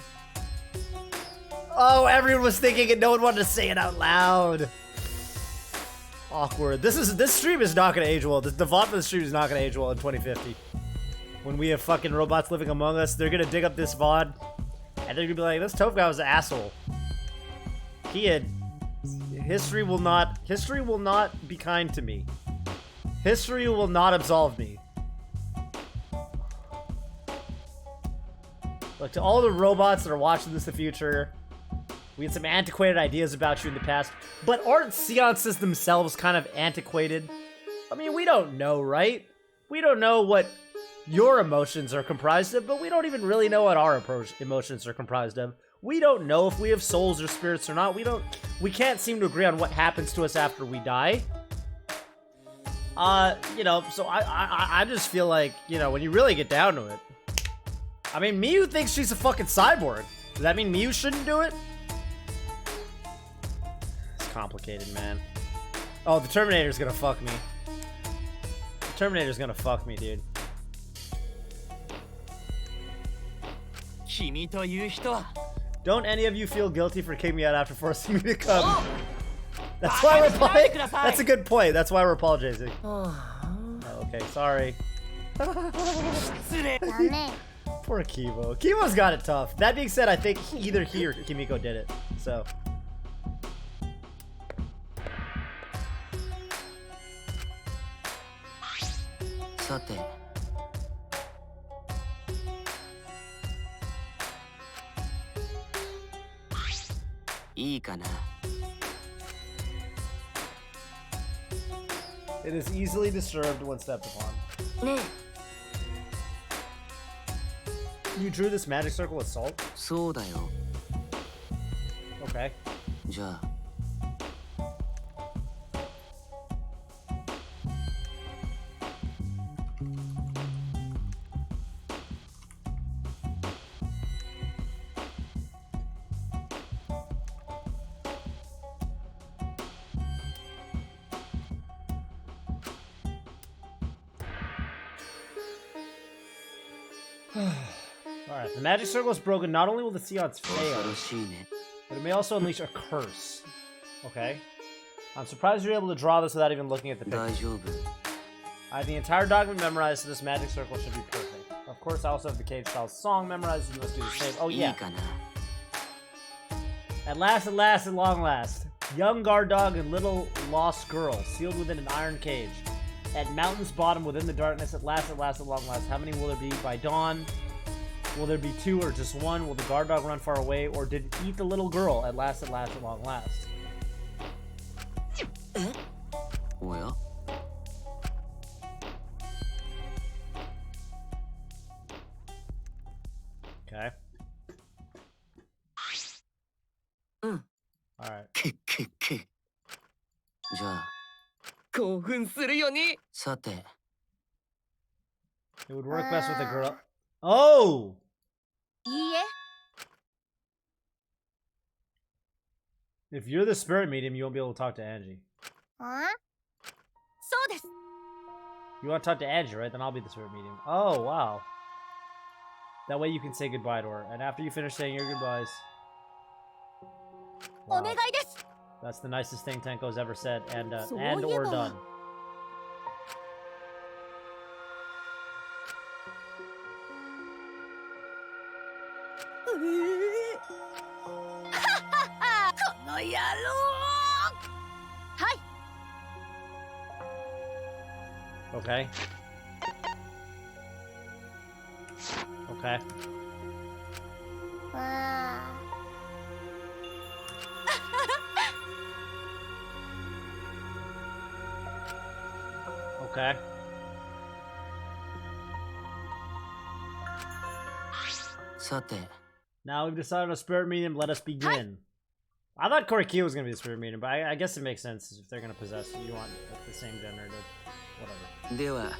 Oh, everyone was thinking it. No one wanted to say it out loud. Awkward. This stream is not gonna age well. The VOD for the stream is not gonna age well in 2050. When we have fucking robots living among us, they're gonna dig up this VOD and they're gonna be like, this Toph guy was an asshole. History will not be kind to me. History will not absolve me. Look, to all the robots that are watching this in the future, we had some antiquated ideas about you in the past, but aren't seances themselves kind of antiquated? I mean, we don't know, right? We don't know what your emotions are comprised of, but we don't even really know what our emotions are comprised of. We don't know if we have souls or spirits or not. We can't seem to agree on what happens to us after we die. You know, so I just feel like, you know, when you really get down to it, I mean, Miyu thinks she's a fucking cyborg. Does that mean Miyu shouldn't do it? It's complicated, man. Oh, the Terminator's gonna fuck me. The Terminator's gonna fuck me, dude. 君という人は Don't any of you feel guilty for kicking me out after forcing me to come? That's why we're apologizing. That's a good point. That's why we're apologizing. Oh, okay, sorry. 失礼 ダメ Poor Kibo. Kibo's got it tough. That being said, I think either he or Kimiko did it. So. さていいかな。 It is easily disturbed when stepped upon. ね You drew this magic circle with salt? そうだよ。 Okay. じゃあ。 Alright, the magic circle is broken. Not only will the seance fail, 恐ろしいね。 but it may also unleash a curse. Okay. I'm surprised you're able to draw this without even looking at the picture. 大丈夫。 I have the entire document memorized, so this magic circle should be perfect. Of course, I also have the Cage Style song memorized, so you must do the same. Oh, いい yeah. かな。 At last, at long last. Young guard dog and little lost girl, sealed within an iron cage. At mountain's bottom within the darkness, at last, at long last. How many will there be by dawn? Will there be 2 or just 1? Will the guard dog run far away? Or did it eat the little girl at last, at long last? おや Okay. うん。 Alright. けっけっけ。じゃあ。 興奮するよね。さて。 It would work best with a girl. Oh! いいえ If you're the spirit medium, you won't be able to talk to Angie. そうです You want to talk to Angie, right? Then I'll be the spirit medium. Oh, wow. That way you can say goodbye to her. And after you finish saying your goodbyes... お Wow. 願いです That's the nicest thing Tenko's ever said. And So or you done. Okay. Okay. Okay. Now we've decided on a spirit medium. Let us begin. I thought Korikyo was gonna be the spirit medium, but I guess it makes sense if they're gonna possess you. You want the same gender to whatever. では、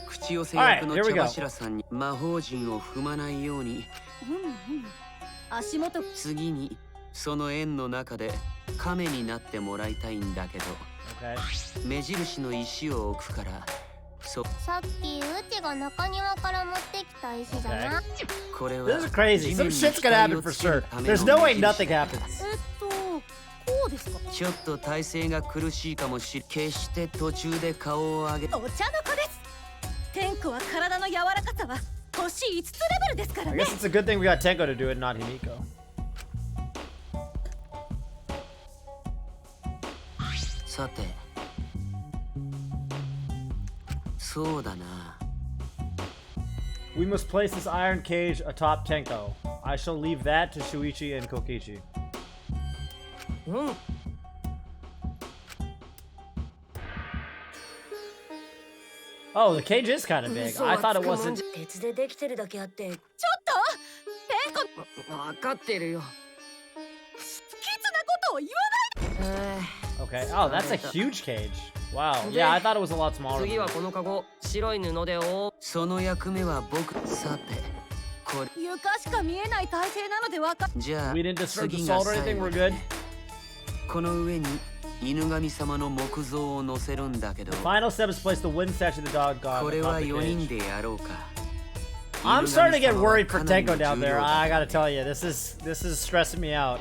口寄せ役の茶柱さんに魔法陣を踏まないように。足元次にその円の中で亀になってもらいたいんだけど。Okay. 目印の石を置くから。さっきうちが中庭から持ってきた石だな。これは This is crazy. Some shit's gonna happen for sure. There's no way nothing happens. こうですかちょっと体勢が苦しいかもしれ決して途中で顔を上げお茶の子です天子は体の柔らかさは星5つレベルですから I ね guess it's a good thing we got Tenko to do it, not Himiko. さてそうだな We must place this iron cage atop Tenko. I shall leave that to Shuichi and Kokichi. うん。 Oh, the cage is kind of big. I thought it wasn't. 鉄でできてるだけあって。ちょっと天子わかってるよ。きつなことを言わない Okay. Oh, that's a huge cage. Wow. Yeah, I thought it was a lot smaller. 次はこのカゴ、白い布で覆う。その役目は僕さてこれ床しか見えない体勢なのでわかじゃあ We didn't disturb the 次が salt or 最 anything. 後 We're だ good. ねこの上に犬神様の木像を乗せるんだけど Final step is place the wooden statue of the dog god これ atop は the 4人 cage. でやろうか I'm starting to get worried for 犬神 Tenko 様はかな down りの there. 重要だ I gotta tell you, this is stressing me out.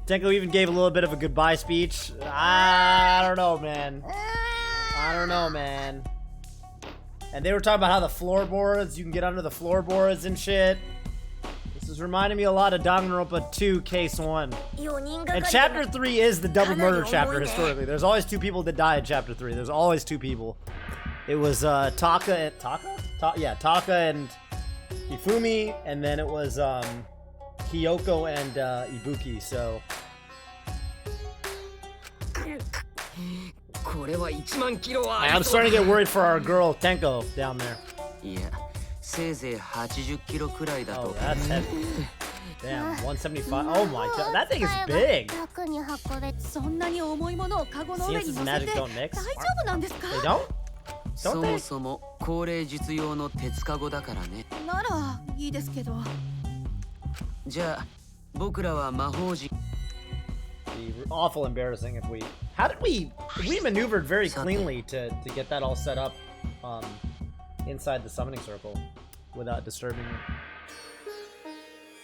Tenko even gave a little bit of a goodbye speech. I don't know, man. I don't know, man. And they were talking about how the floorboards, you can get under the floorboards and shit. This is reminding me a lot of Danganronpa 2 Case 1. 4人が And かりで Chapter 3 is the double murder chapter historically. There's always 2 people that die in Chapter 3. There's always 2 people. It was Taka and Taka and Hifumi, and then it was Hiyoko and Ibuki. So これは1万キロはあり I'm そう starting to get worried for our girl Tenko down there. いやせいぜい80キロくらいだ Oh, と that's heavy. Damn, 175. Oh my god, that thing is big. 楽に運べ。そんなに重いものをカゴの上 Seems に as 乗せ magic て don't mix. 大丈夫なんですか？ They don't? そ Don't も they? そも高齢術用の鉄カゴだからね。ならいいですけど。じゃあ僕らは魔法陣 Be awful embarrassing if we. How did we maneuvered very cleanly to get that all set up inside the summoning circle without disturbing it.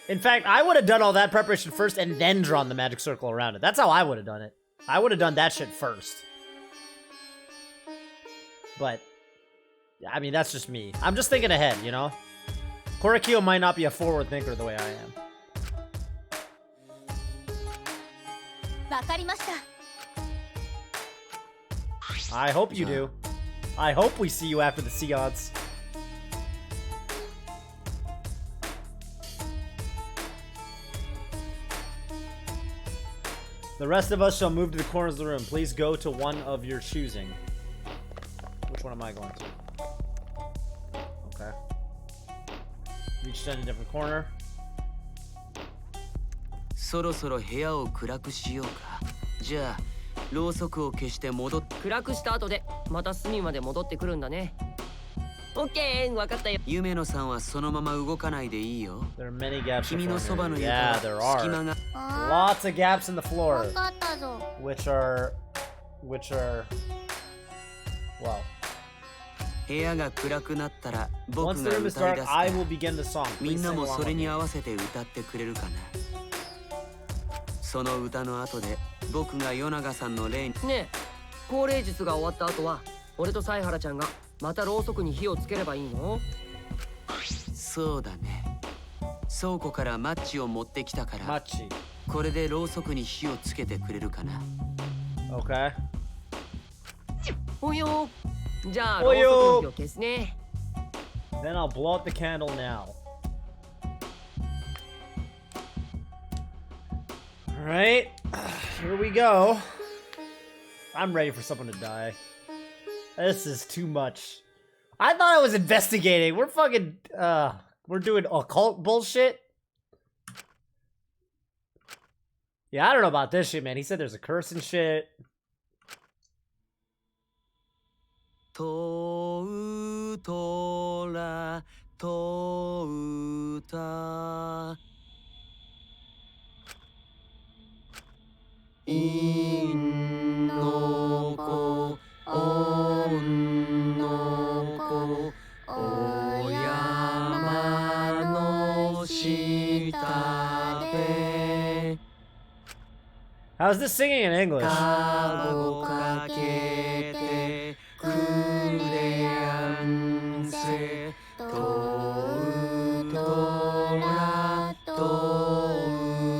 In fact, I would have done all that preparation first and then drawn the magic circle around it. That's how I would have done it. I would have done that shit first. But I mean, that's just me. I'm just thinking ahead, you know? Korakio might not be a forward thinker the way I am. わかりました。 I hope you do. I hope we see you after the seance. The rest of us shall move to the corners of the room. Please go to one of your choosing. Which one am I going to? Okay. Reach down a different corner. そろそろ部屋を暗くしようか。じゃあろうそくを消して戻っ暗くした後でまた隅まで戻ってくるんだね。オッケー、分かったよ。夢野さんはそのまま動かないでいいよ。 There are many gaps. 君のそばの Yeah, 床 there は隙間 are. が Lots of gaps in the わ floor, かったぞ。 which are, well. 部屋が暗くなったら Once 僕 the が room is 歌い dark, 出すか I ら will begin the song. み Please んな sing も along それ with に me. 合わせて歌ってくれるかな。その歌の後で僕が与永さんの霊にねえ、高齢術が終わった後は俺と犀原ちゃんがまたろうそくに火をつければいいの？そうだね。倉庫からマッチを持ってきたから Machi. これでろうそくに火をつけてくれるかな。 Okay. およー。じゃあろうおよーそくの火を消すね。 Then I'll blow out the candle now. Alright. Here we go. I'm ready for someone to die. This is too much. I thought I was investigating. We're fucking, we're doing occult bullshit. Yeah, I don't know about this shit, man. He said there's a curse and shit. とうとらとうたいんのこおんのこお山の下で How's this singing in English? かごかけてくれやんせとうとらと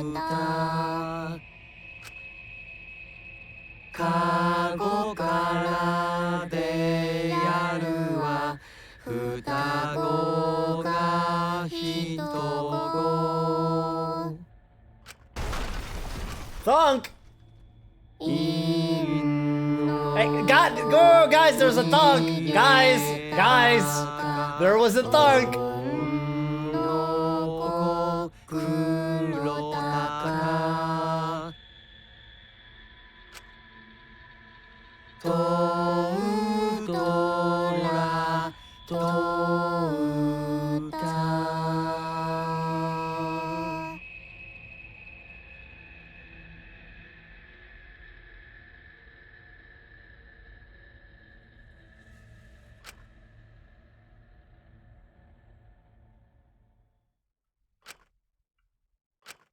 うたかごからでやるはふたごがひとご Thunk! いんの Hey, God, go, guys, there's a thunk! Guys, there was a thunk! のこくろたかとうとらとうた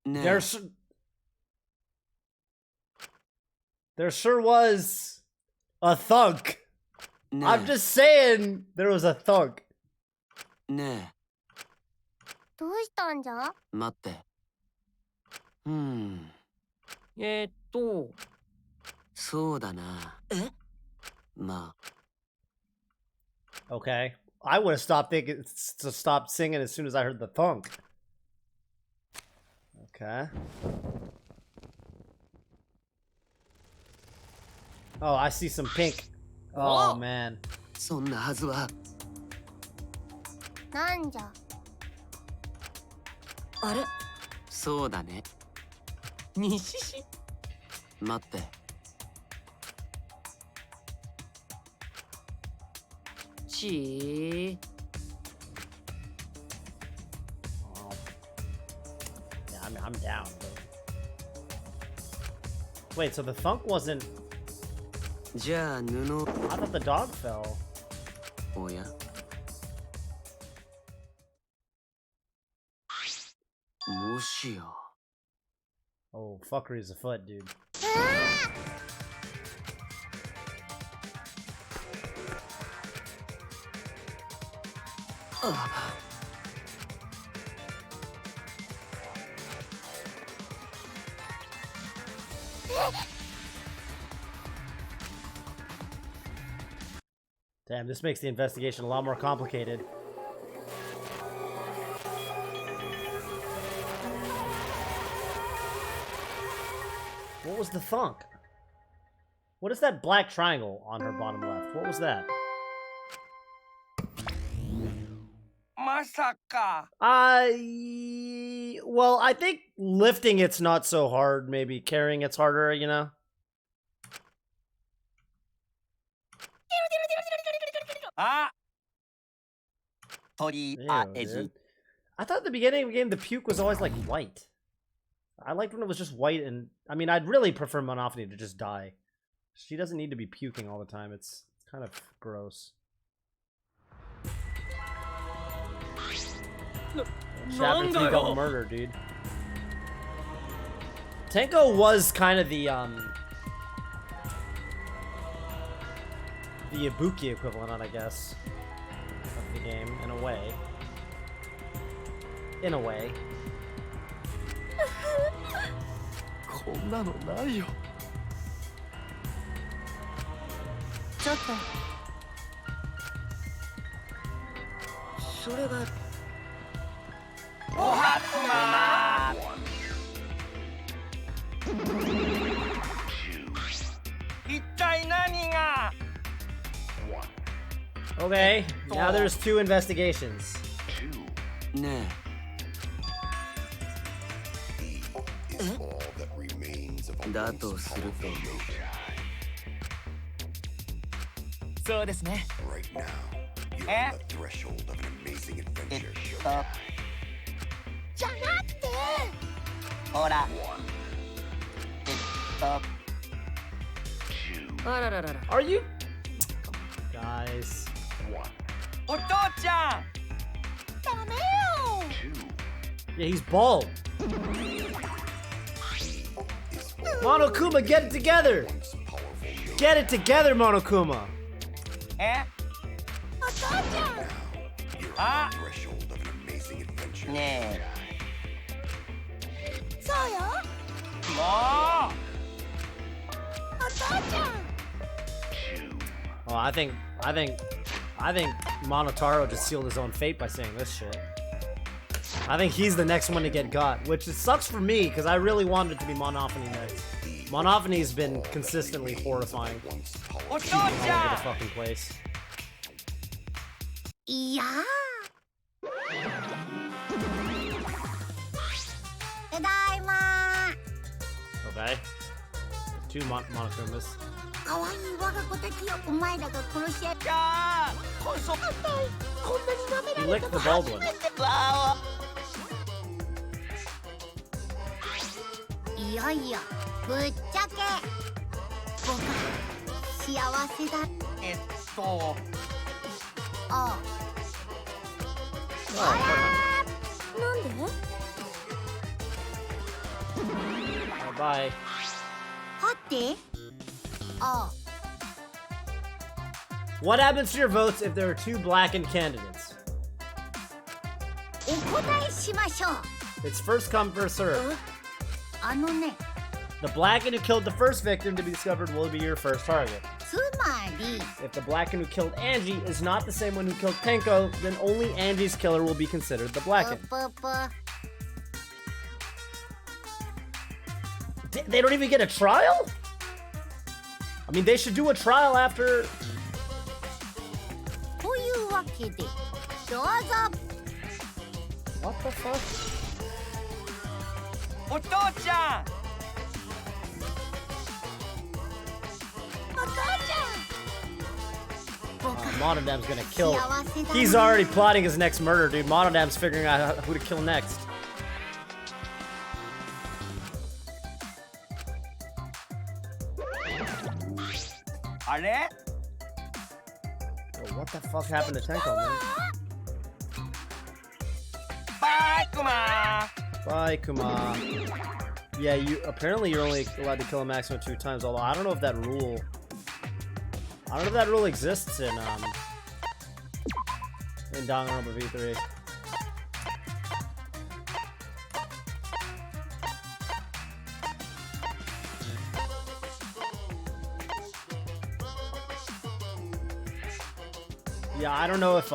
ねえ There sure was a thunk. ね I'm just saying there was a thunk. えねどうしたんじゃ？え待ってそうだなまあ Okay. I would have stopped singing as soon as I heard the thunk. Okay. Oh, I see some pink. Oh man. そんなはずは。なんじゃ。あれそうだね。西市待って。ち Yeah, I'm down. But... Wait, so the thunk wasn't. じゃあ布。 I thought the dog fell. おや。もしや。 Oh, fuckery is afoot, dude. あ Damn, this makes the investigation a lot more complicated. What was the thunk? What is that black triangle on her bottom left? What was that? まさか Well, I think lifting it's not so hard. Maybe carrying it's harder, you know? あとりあえ Ew, ず dude. I thought at the beginning of the game the puke was always like white. I liked when it was just white, and I mean, I'd really prefer Monophony to just die. She doesn't need to be puking all the time. It's kind of gross. Chapter 3 got murdered, dude. Tenko was kind of the Ibuki equivalent, I guess, of the game, in a way. In a way. こんなのないよちょっとそれがおはつま一体何が Okay, now there's 2 investigations. ね is all that remains of a え。だ once とすると。 powerful mage. そうですね Right now, you're Eh? on the threshold of an amazing えっ adventure. とじゃなくて。ほらあらららら Are you? Guys. お父ちゃんダメよ。 Yeah, he's bald. Monokuma, get it together! Once powerful mage. Get it together, Monokuma! えお父ちゃん。 You're Ah. on the threshold of an amazing adventure. ねそうよ。えもお父ちゃん。 Oh, I think Monotaro just sealed his own fate by saying this shit. I think he's the next one to get got, which it sucks for me because I really wanted it to be Monophony next. Monophony's been consistently horrifying うお父ち all over the ゃん fucking place. いやただいま。 Okay. 2 Monokumas. 可愛い我が子たちをお前らが殺し合い。じゃあこそこんなに舐 He められ licked た the の bald one. わいやいや、ぶっちゃけ僕幸せだ。えっとあ Oh, なんで？ bye. はて？あ What happens to your votes if there are 2 blackened candidates? お答えしましょう。 It's first come, first serve. あのね、 The blackened who killed the first victim to be discovered will be your first target. つまり If the blackened who killed Angie is not the same one who killed Tenko, then only Angie's killer will be considered the ぷ blackened. ぷぷ。 They don't even get a trial? I mean, they should do a trial after. というわけでどうぞ What the fuck? お父ちゃん Monodam's gonna kill. 幸せだな He's already plotting his next murder, dude. Monodam's figuring out who to kill next. Are? Yo, what the fuck happened to Tenko, man? Bye, Kuma! Bye, Kuma. Yeah, apparently you're only allowed to kill a maximum of 2 times, although I don't know if that rule exists in Danganronpa V3. Yeah, I don't know if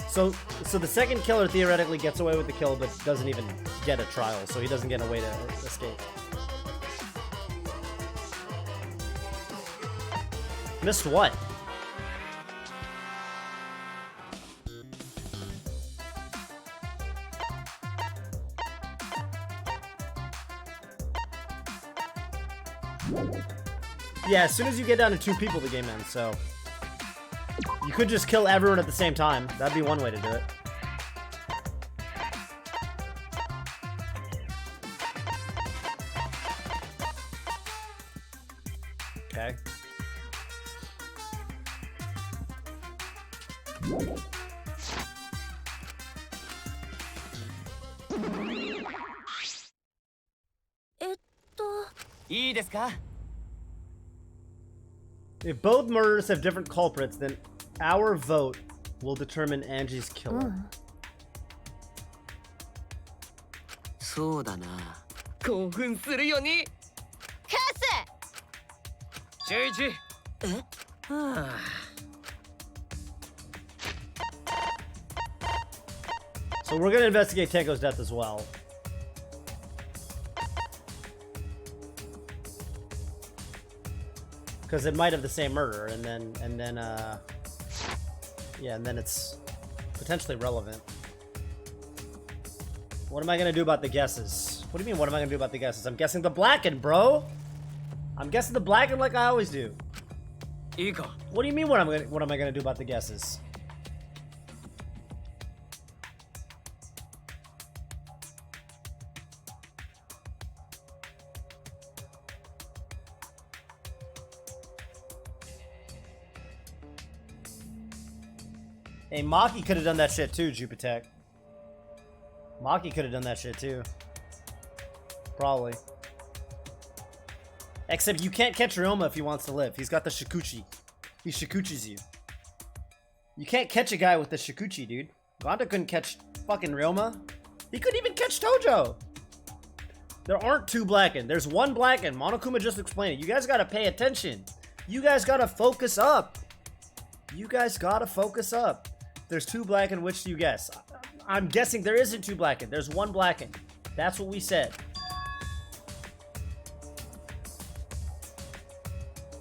So the second killer theoretically gets away with the kill, but doesn't even get a trial, so he doesn't get a way to escape. Missed what? Yeah, as soon as you get down to 2 people, the game ends, so... You could just kill everyone at the same time. That'd be one way to do it. Okay. If both murders have different culprits, then our vote will determine Angie's killer. そうだな。興奮するよに。カス中一はあ So we're gonna investigate Tenko's death as well. Because it might have the same murder, and then it's potentially relevant. What am I gonna do about the guesses? What do you mean, what am I gonna do about the guesses? I'm guessing the blackened, bro! I'm guessing the blackened like I always do. いいか What do you mean, what am I gonna do about the guesses? Hey, Maki could have done that shit too, Jupitek. Maki could have done that shit too. Probably. Except you can't catch Ryoma if he wants to live. He's got the Shikuchi. He Shikuchis you. You can't catch a guy with the Shikuchi, dude. Ganda couldn't catch fucking Ryoma. He couldn't even catch Tojo. There aren't 2 blackened. There's 1 blackened. Monokuma just explained it. You guys gotta pay attention. You guys gotta focus up. You guys gotta focus up. There's 2 blackened. Which do you guess? I'm guessing there isn't 2 blackened. There's 1 blackened. That's what we said.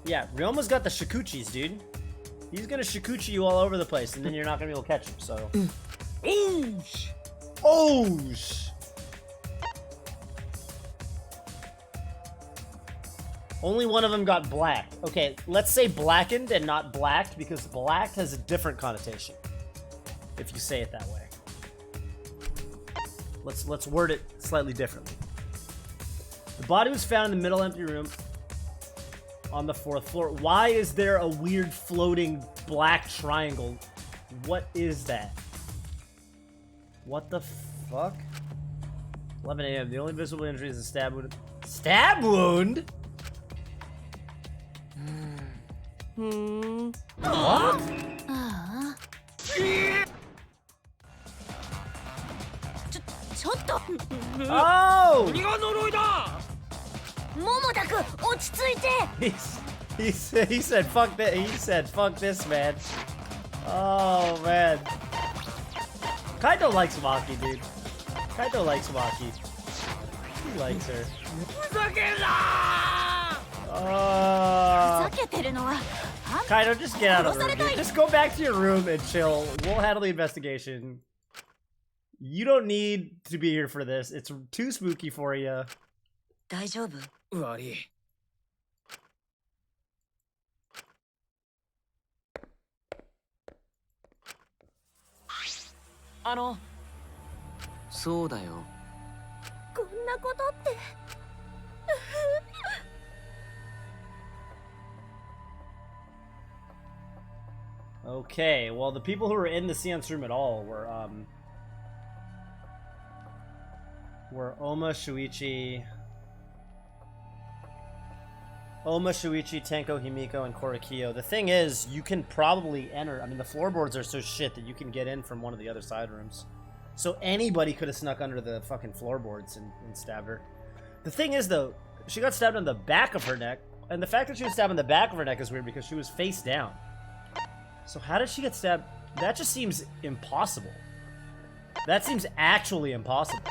Yeah, Ryoma's got the Shikuchis, dude. He's gonna Shikuchi you all over the place, and then you're not gonna be able to catch him, so... Oosh! Oosh! Only one of them got blacked. Okay, let's say blackened and not blacked, because blacked has a different connotation. If you say it that way. Let's word it slightly differently. The body was found in the middle empty room on the 4th floor. Why is there a weird floating black triangle? What is that? What the fuck? 11 a.m. The only visible injury is a stab wound. Stab wound? What? Oh! 何が呪いだ He said fuck that. He said fuck this, man. Oh man. Kaito likes Maki, dude. Kaito likes Maki. He likes her. ふざけてるのは Kaido, just get out of the room, dude. Just go back to your room and chill. We'll handle the investigation. You don't need to be here for this. It's too spooky for you. 大丈夫悪い。そうだよ。こんなことって Okay, well, the people who were in the seance room at all were Oma, Shuichi, Tenko, Himiko, and Korekiyo. The thing is, you can probably enter. I mean, the floorboards are so shit that you can get in from one of the other side rooms. So anybody could have snuck under the fucking floorboards and stabbed her. The thing is, though, she got stabbed on the back of her neck, and the fact that she was stabbed on the back of her neck is weird because she was face down. So how did she get stabbed? That just seems impossible. That seems actually impossible.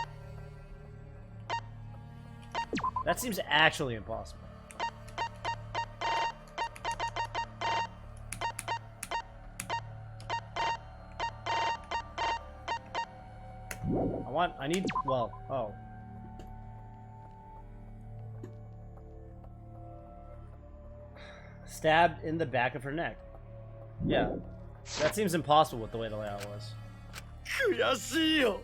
That seems actually impossible. I need, well, oh. Stabbed in the back of her neck. Yeah. That seems impossible with the way the layout was. 悔しいよ。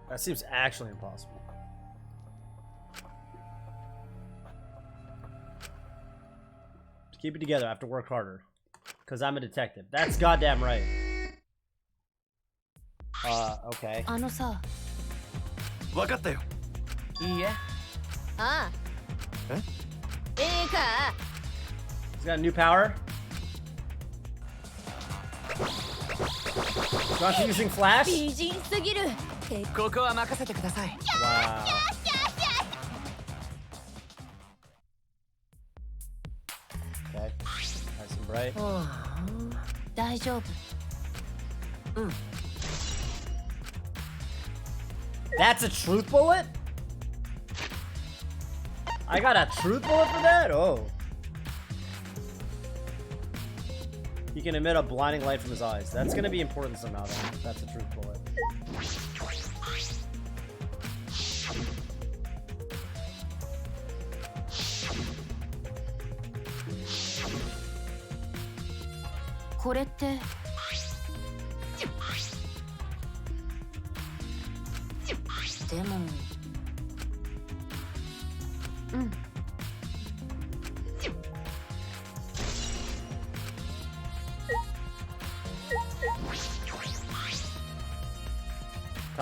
That seems actually impossible. To keep it together, I have to work harder. Because I'm a detective. That's goddamn right. Okay. あのさ分かったよ。いいえ。ああえええか He's got a new power. Not using flash? 美人すぎるここは任せてください。 Wow. Okay. Nice and bright. 大丈夫 That's a truth bullet? I got a truth bullet for that? Oh. He can emit a blinding light from his eyes. That's gonna be important somehow then. That's a truth bullet.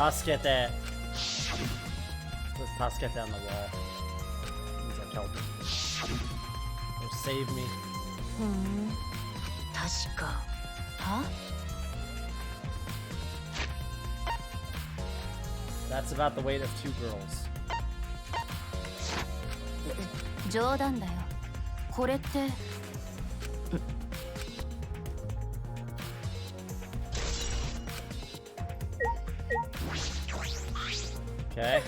Tasukete. Let's Tasukete on the wall. He's like, help me. Or save me. 確かは That's about the weight of 2 girls. 冗談だよこれって Okay.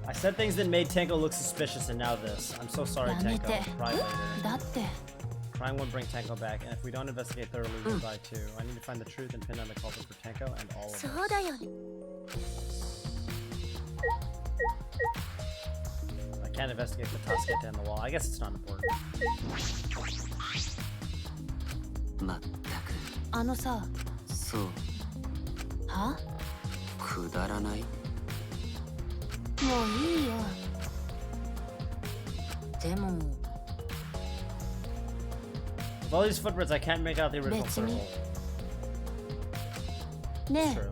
I said things that made Tenko look suspicious, and now this. I'm so sorry, Tenko. Cry later. だって Crying won't bring Tenko back, and if we don't investigate thoroughly, we'll die too. I need to find the truth and pin down the culprit for Tenko and all of us. そうだよね I can't investigate the Tasukete on the wall. I guess it's not important. まったく。あのさそう。はくだらない。もういいよでも With all these footprints, I can't make out the original That's me. circle. ね It's え true.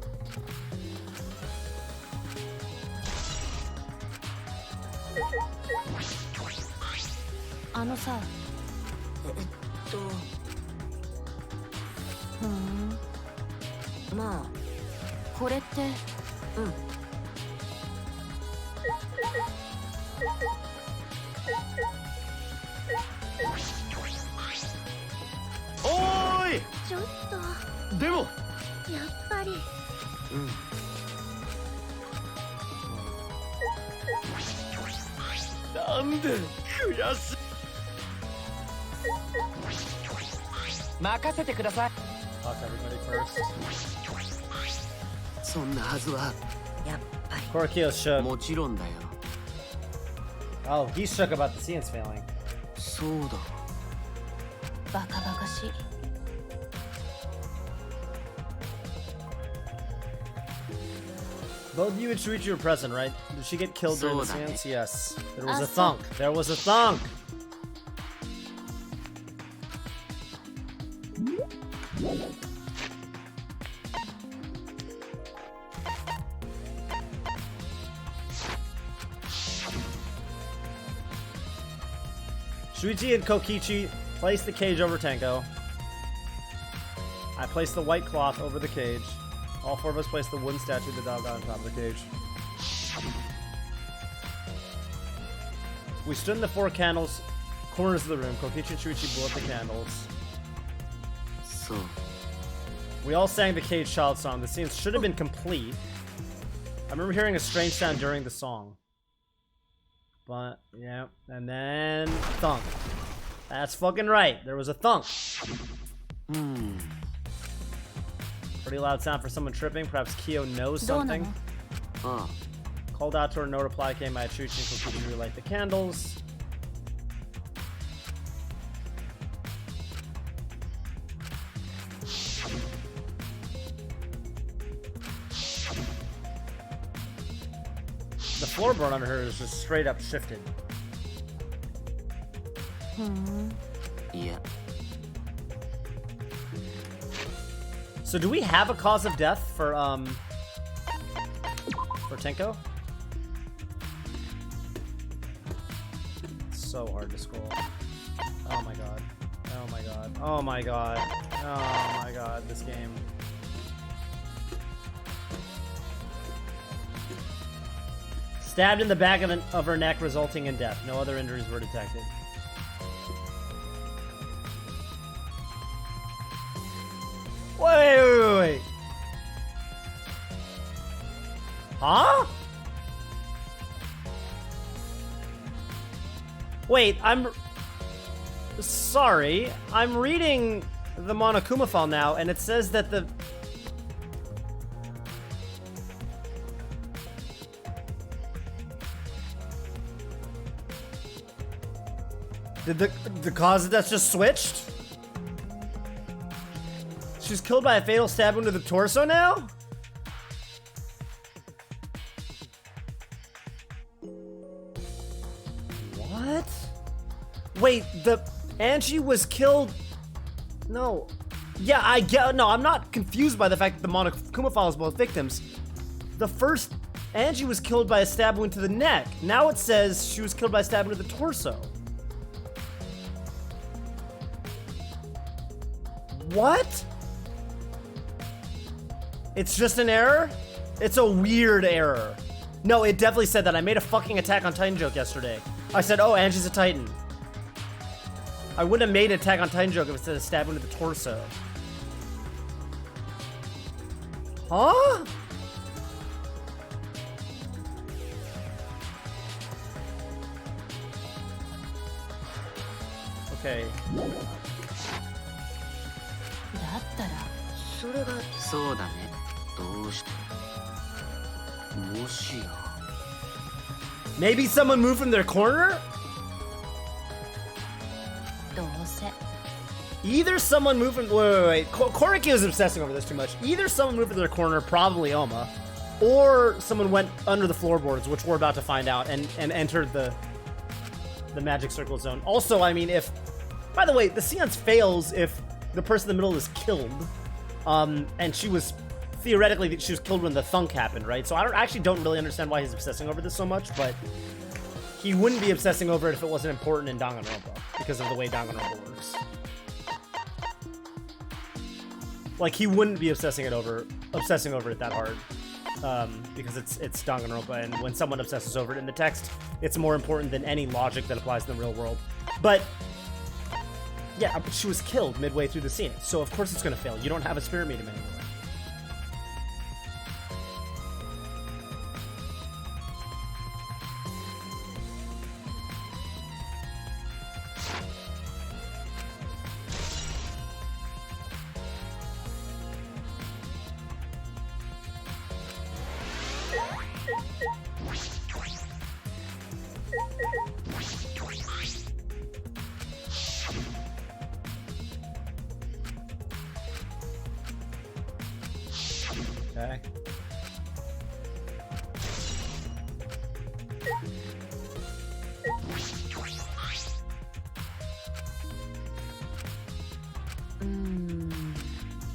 あのさふんまあこれってちょっとでもやっぱりなんで悔しい。任せてください。 Talk to everybody first. そんなはずはやっぱり Korokio's shook. もちろんだよ。 Oh, he's shook about the scenes failing. そうだ。バカバカしい。 Both you and Shuichi were present, right? Did she get killed during the So that- seance? Yes. There was a so- thunk. There was a thunk. Shuichi and Kokichi placed the cage over Tenko. I placed the white cloth over the cage. All four of us placed the wooden statue of the dog on top of the cage. We stood in the four candles, corners of the room. Kokichi and Shuichi blew up the candles. そう。 We all sang the cage child song. The scene should have been complete. I remember hearing a strange sound during the song. But, yeah. And then, thunk. That's fucking right. There was a thunk. Pretty loud sound for someone tripping. Perhaps Kyo knows どうな something. の？ あ Called out to her, no reply came. I had Shuichi and Kokichi relight the candles. The floorboard under her is just straight up shifted. いや、 So do we have a cause of death for Tenko? It's so hard to scroll. Oh my god. Oh my god. Oh my god. Oh my god, this game. Stabbed in the back of her neck, resulting in death. No other injuries were detected. Wait. Huh? Wait, I'm sorry. I'm reading the Monokuma file now, and it says that the Did the cause of death just switched? She's killed by a fatal stab wound to the torso now? What? Wait, Angie was killed. No. Yeah, I get. No, I'm not confused by the fact that the Monokuma file is both victims. The first, Angie was killed by a stab wound to the neck. Now it says she was killed by a stab wound to the torso. What? It's just an error? It's a weird error. No, it definitely said that. I made a fucking Attack on Titan joke yesterday. I said, oh, Angie's a Titan. I wouldn't have made an Attack on Titan joke if it said a stab into the torso. Huh? Okay. だったらそれがそうだね。どうしてもしや Maybe someone moved from their corner? どうせ Either someone moved from... Wait. Koriki is obsessing over this too much. Either someone moved from their corner, probably Oma, or someone went under the floorboards, which we're about to find out, and entered the magic circle zone. Also, I mean, if... By the way, the seance fails if the person in the middle is killed. And she was... Theoretically, she was killed when the thunk happened, right? So I actually don't really understand why he's obsessing over this so much, but... He wouldn't be obsessing over it if it wasn't important in Danganronpa, because of the way Danganronpa works. Like, he wouldn't be obsessing over it that hard, because it's Danganronpa, and when someone obsesses over it in the text, it's more important than any logic that applies in the real world. But Yeah, but she was killed midway through the scene, so of course it's gonna fail. You don't have a spirit medium anymore. Okay.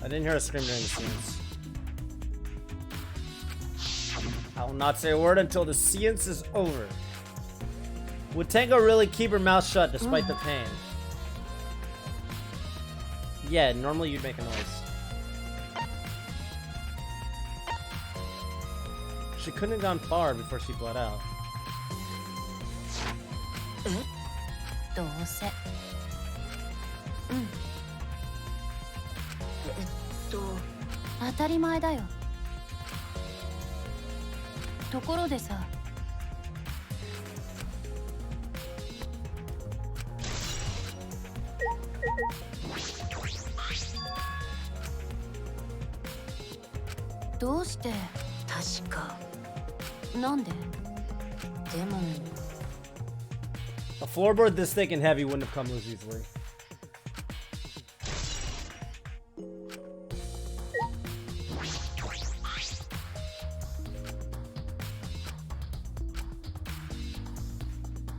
I didn't hear a scream during the scenes. I will not say a word until the seance is over. Would Tango really keep her mouth shut despite the pain? Yeah, normally you'd make a noise. She couldn't have gone far before she bled out. どうせ当たり前だよ。ところでさ、どうして？確か。なんで？でも。A floorboard this thick and heavy wouldn't have come loose easily.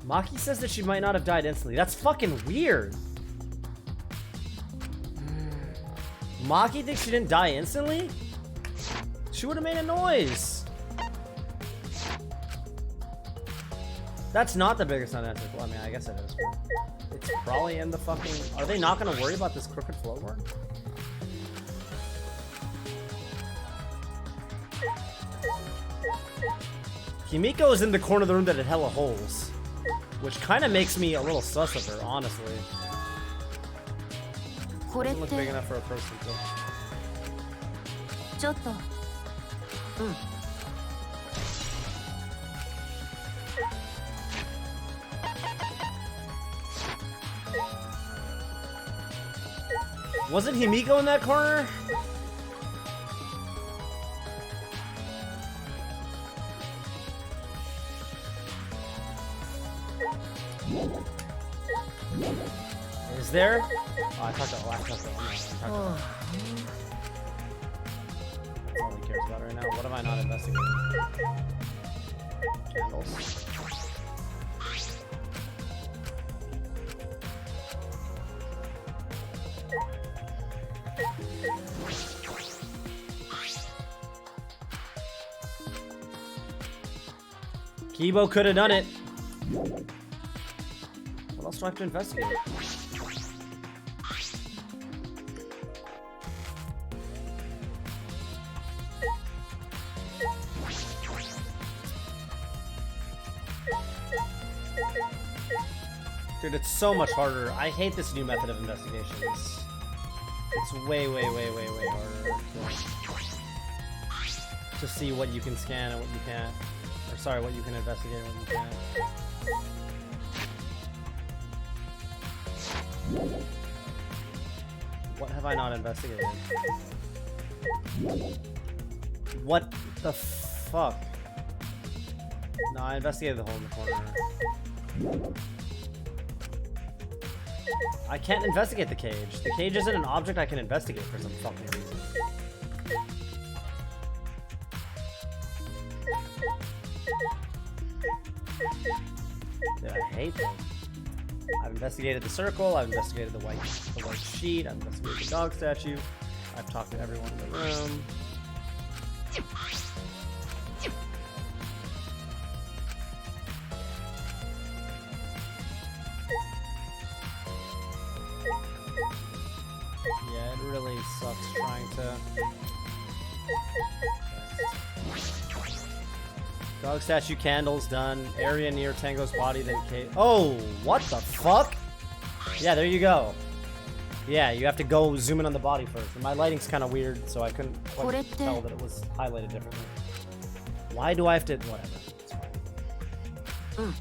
Maki says that she might not have died instantly. That's fucking weird. Maki thinks she didn't die instantly? She would have made a noise. That's not the biggest unanswered. Well, I mean, I guess it is. It's probably in the fucking... Are they not going to worry about this crooked floorboard? Himiko is in the corner of the room that had hella holes. Which kind of makes me a little sus of her, honestly. Doesn't look big enough for a person, too. ちょっと。Wasn't Himiko in that corner? Is there? Oh, I talked about last episode. That's all he cares about right now. What am I not investigating? Candles. Kibo could have done it. What else do I have to investigate? Dude, it's so much harder. I hate this new method of investigations. It's way harder to see what you can scan and what you can't. Or sorry, what you can investigate and what you can't. What have I not investigated? What the fuck? No, I investigated the hole in the corner. I can't investigate the cage. The cage isn't an object I can investigate for some fucking reason. Dude, I hate that. I've investigated the circle, I've investigated the white sheet, I've investigated the dog statue, I've talked to everyone in the room. Yeah, it really sucks trying to... Dog statue, candles, done. Area near Tango's body, then cave. Oh, what the fuck? Yeah, there you go. Yeah, you have to go zoom in on the body first. And my lighting's kind of weird, so I couldn't quite これって tell that it was highlighted differently. Why do I have to? Whatever. It's fine.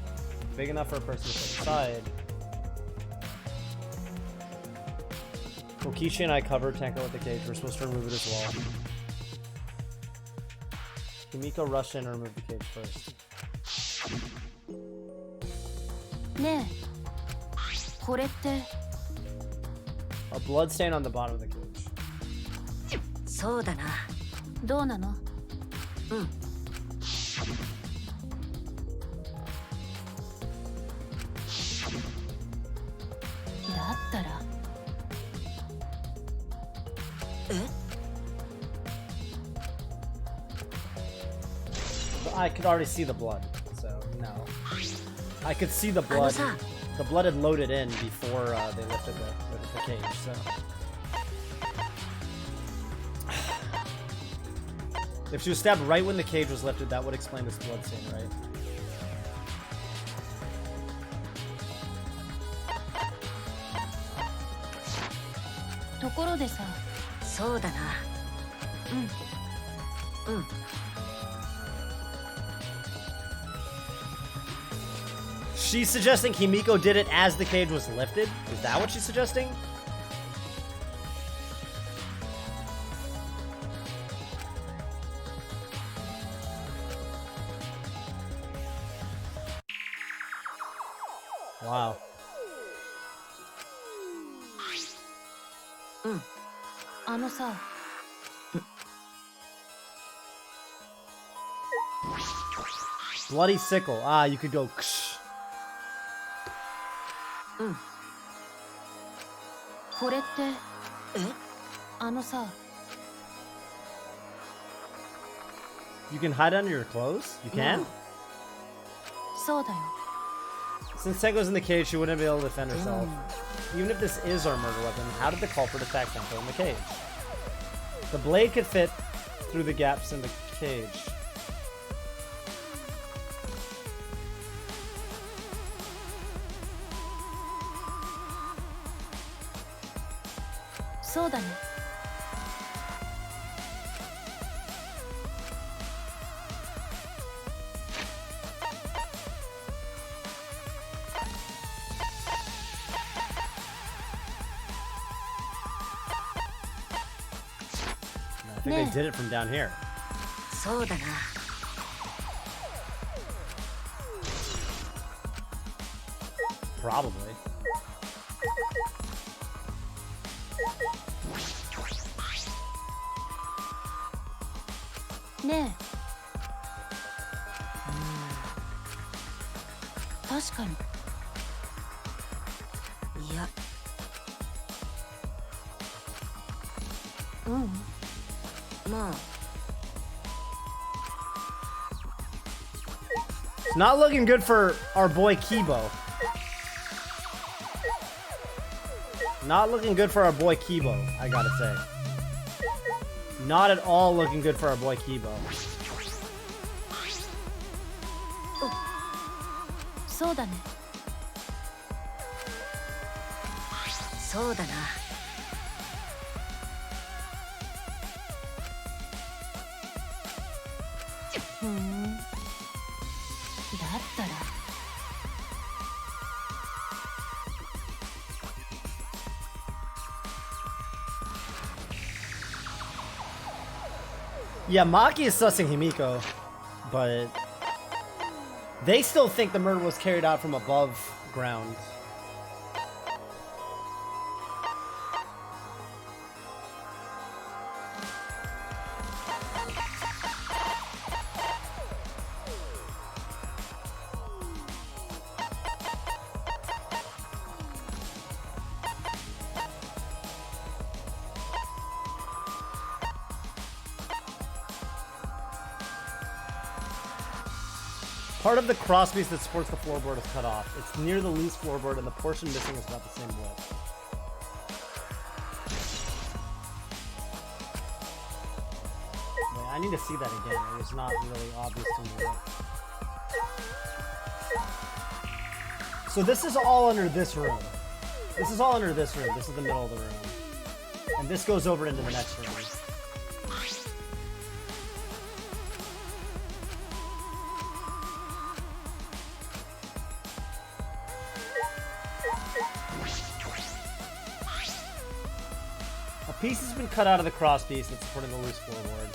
Big enough for a person to put inside. Kokishi and I covered Tenko with the cage. We're supposed to remove it as well. Kimiko rush in and remove the cage first. ねえこれって A blood stain on the bottom of the cage. そうだな。どうなの？だったら I could already see the blood, so no. I could see the blood. The blood had loaded in before they lifted the cage, so. If she was stabbed right when the cage was lifted, that would explain this blood stain, right? ところでさ、そうだな。She's suggesting Himiko did it as the cage was lifted? Is that what she's suggesting? Wow. あのさ、 Bloody sickle. Ah, you could go ksh. これってあのさ、 You can hide under your clothes? You can? そうだよ。 Since Tenko's in the cage, she wouldn't be able to defend herself. Even if this is our murder weapon, how did the culprit attack Tenko in the cage? The blade could fit through the gaps in the cage. So だね。 I think they did it from down here. そうだな。 Probably. Ne. 確かに。いや。まあ。 It's not looking good for our boy Kibo. Not looking good for our boy Kibo, I gotta say. Not at all looking good for our boy Kibo. そうだね。そうだな。 だったら。 Yeah, Maki is sussing Himiko, but they still think the murder was carried out from above ground. Part of the crosspiece that supports the floorboard is cut off. It's near the loose floorboard, and the portion missing is about the same width. Wait, I need to see that again. It was not really obvious to me yet. So this is all under this room. This is all under this room. This is the middle of the room. And this goes over into the next room. A piece has been cut out of the cross piece that's supporting the loose floorboard.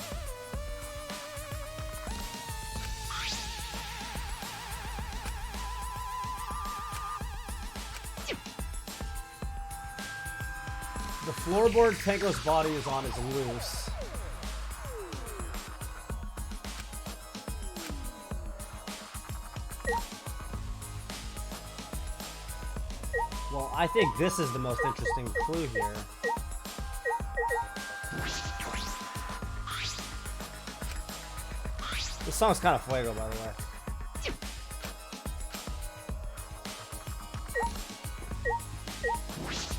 The floorboard Tenko's body is on is loose. Well, I think this is the most interesting clue here. This song's kind of fuego, by the way.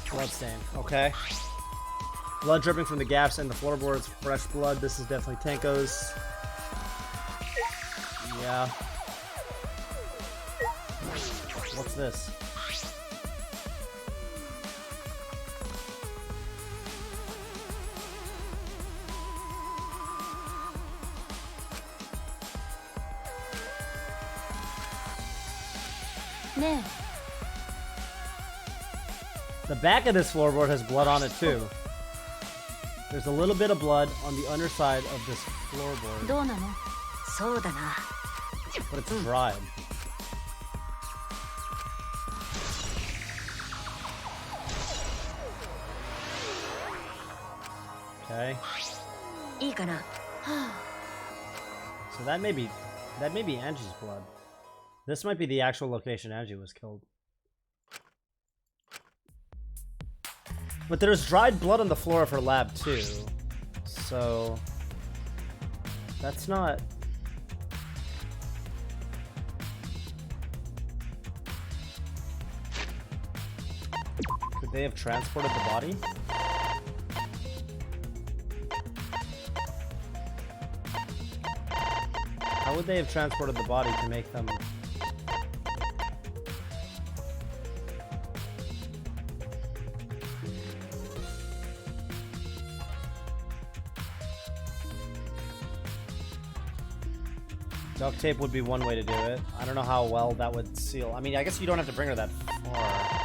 Bloodstain, okay. Blood dripping from the gaps in the floorboards, fresh blood. This is definitely Tenko's. Yeah. What's this? Ne. The back of this floorboard has blood on it too. There's a little bit of blood on the underside of this floorboard. どうなの? そうだな。 But it's dried. Okay. いいかな。 So that may be Angie's blood. This might be the actual location Angie was killed. But there's dried blood on the floor of her lab too. So that's not... Could they have transported the body? How would they have transported the body to make them... Duct tape would be one way to do it. I don't know how well that would seal. I mean, I guess you don't have to bring her that far.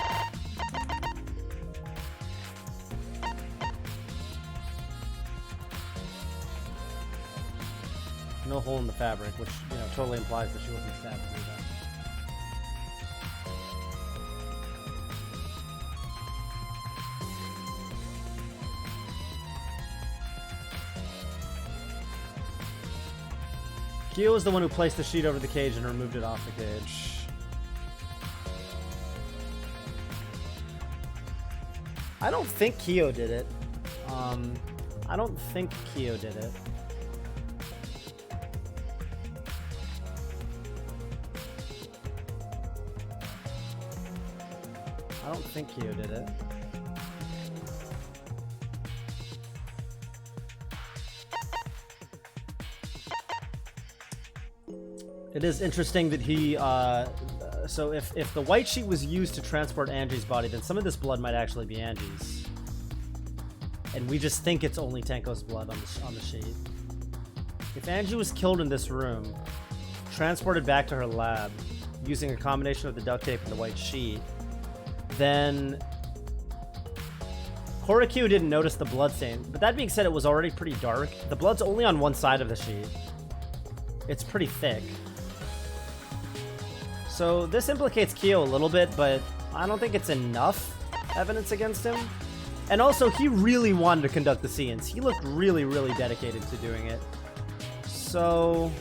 No hole in the fabric, which, you know, totally implies that she wasn't stabbed through that. Kyo was the one who placed the sheet over the cage and removed it off the cage. I don't think Kyo did it. I don't think Kyo did it. I don't think Kyo did it. It is interesting that he, so if the white sheet was used to transport Angie's body, then some of this blood might actually be Angie's. And we just think it's only Tenko's blood on the sheet. If Angie was killed in this room, transported back to her lab, using a combination of the duct tape and the white sheet, then Korikyu didn't notice the blood stain. But that being said, it was already pretty dark. The blood's only on one side of the sheet. It's pretty thick. So this implicates Kyo a little bit, but I don't think it's enough evidence against him. And also, he really wanted to conduct the seance. He looked really, really dedicated to doing it. So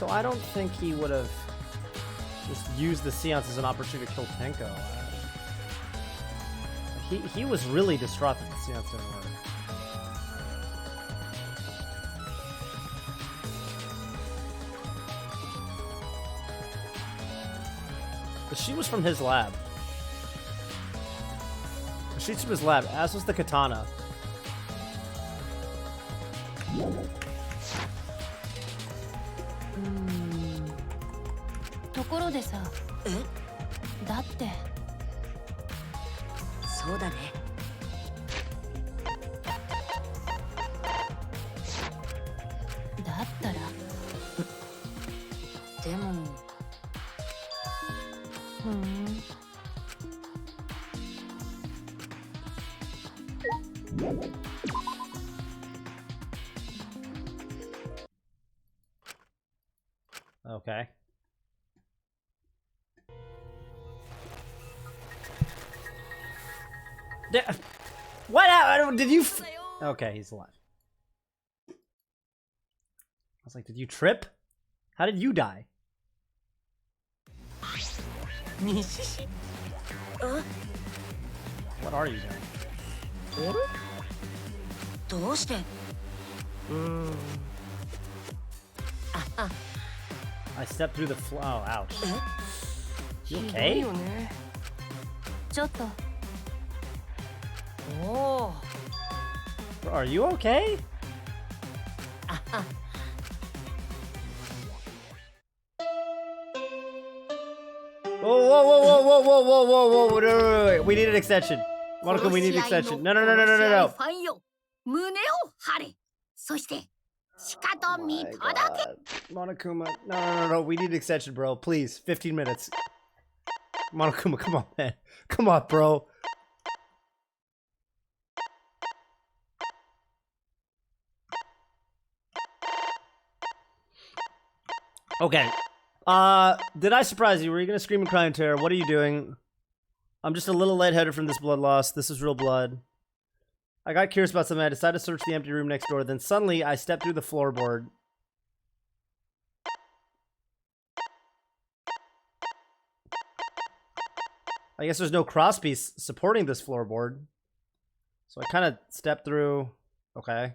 I don't think he would have just used the seance as an opportunity to kill Tenko. He was really distraught that the seance didn't work. The sheet was from his lab. The sheet's from his lab, as was the katana. ところでさ、だってそうだね。だったらでもふん。Okay. What happened? Did you? Okay, he's alive. I was like, did you trip? How did you die? What are you doing? どうして？ I stepped through the floor. Oh, ouch. You okay? ちょっと。 おお Are you okay? Whoa, whoa, whoa, whoa, whoa, whoa, whoa, whoa, whoa, wait. We need an extension. Monaco, we need an extension. No, no, no, no, no, no, no. ファンよ、胸を張れ。そしてしかと見届け。 Monokuma. No, no, no, no. We need an extension, bro. Please. 15 minutes. Monokuma, come on, man. Come on, bro. Okay. Did I surprise you? Were you gonna scream and cry in terror? What are you doing? I'm just a little lightheaded from this blood loss. This is real blood. I got curious about something. I decided to search the empty room next door. Then suddenly, I stepped through the floorboard. I guess there's no crosspiece supporting this floorboard. So I kind of stepped through. Okay.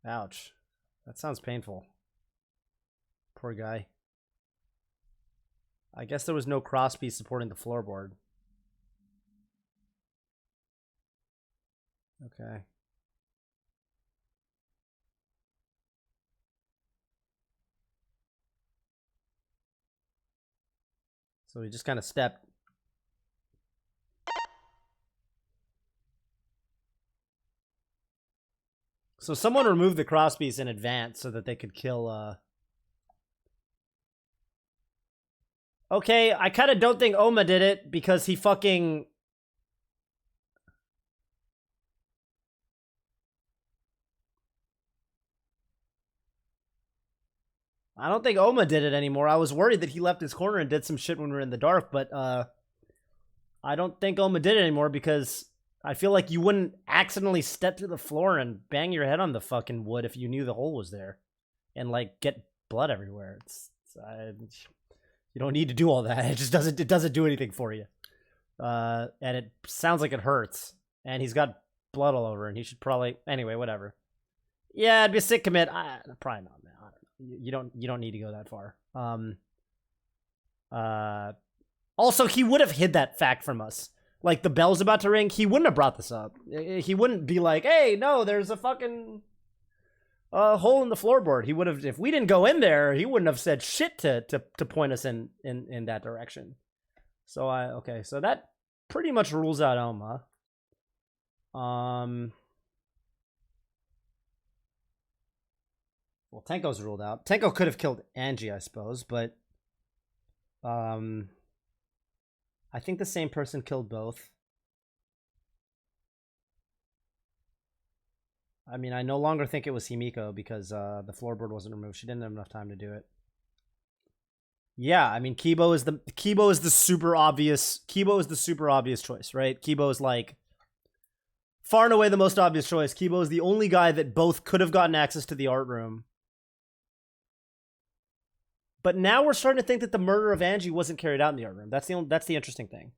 Ouch. That sounds painful. Poor guy. I guess there was no crosspiece supporting the floorboard. Okay. So we just kind of stepped. So someone removed the crosspiece in advance so that they could kill, Okay, I kind of don't think Oma did it because he fucking... I don't think Oma did it anymore. I was worried that he left his corner and did some shit when we were in the dark, but I don't think Oma did it anymore because I feel like you wouldn't accidentally step through the floor and bang your head on the fucking wood if you knew the hole was there and like get blood everywhere. You don't need to do all that. It just doesn't do anything for you. And it sounds like it hurts. And he's got blood all over, and he should probably anyway, whatever. Yeah, it'd be a sick commit. Probably not, man. I don't know. You don't need to go that far. Also, he would have hid that fact from us. Like the bell's about to ring, he wouldn't have brought this up. He wouldn't be like, "Hey, no, there's a fucking hole in the floorboard." He would have, if we didn't go in there, he wouldn't have said shit to point us in that direction. So okay, so that pretty much rules out Oma. Well, Tenko's ruled out. Tenko could have killed Angie, I suppose, but I think the same person killed both. I mean, I no longer think it was Himiko because the floorboard wasn't removed. She didn't have enough time to do it. Yeah, I mean, Kibo is the super obvious choice, right? Kibo is like far and away the most obvious choice. Kibo is the only guy that both could have gotten access to the art room. But now we're starting to think that the murder of Angie wasn't carried out in the art room. That's the interesting thing.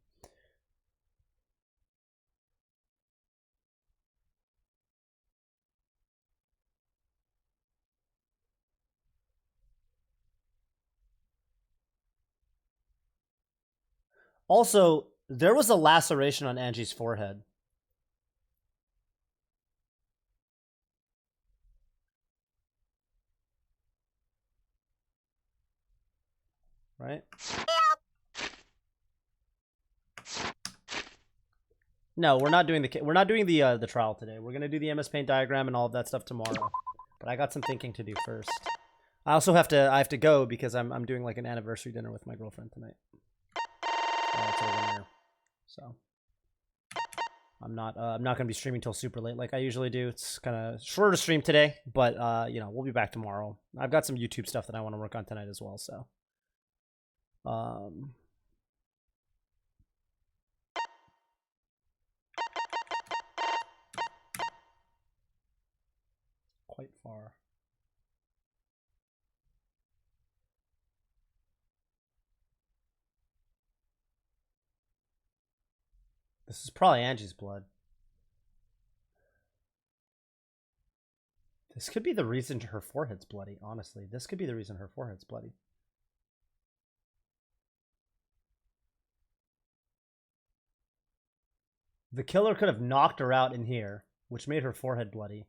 Also, there was a laceration on Angie's forehead. Right? No, we're not doing the trial today. We're gonna do the MS Paint diagram and all of that stuff tomorrow. But I got some thinking to do first. I also have to go because I'm doing like an anniversary dinner with my girlfriend tonight. It's over there. So I'm not gonna be streaming till super late like I usually do. It's kind of shorter stream today, but you know, we'll be back tomorrow. I've got some YouTube stuff that I want to work on tonight as well. So quite far. This is probably Angie's blood. This could be the reason her forehead's bloody, honestly. This could be the reason her forehead's bloody. The killer could have knocked her out in here, which made her forehead bloody.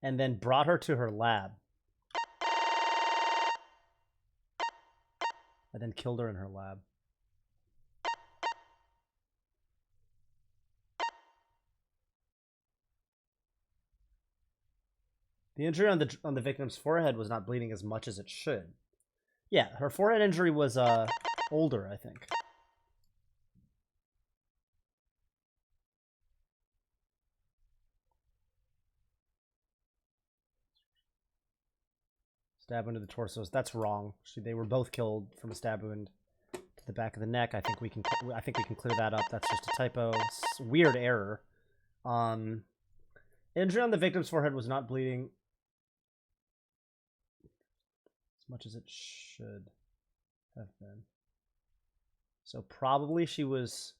And then brought her to her lab. And then killed her in her lab. The injury on the victim's forehead was not bleeding as much as it should. Yeah, her forehead injury was older, I think. Stab wound to the torsos. That's wrong. They were both killed from a stab wound to the back of the neck. I think we can clear that up. That's just a typo. Weird error. Injury on the victim's forehead was not bleeding as much as it should have been. So probably she was...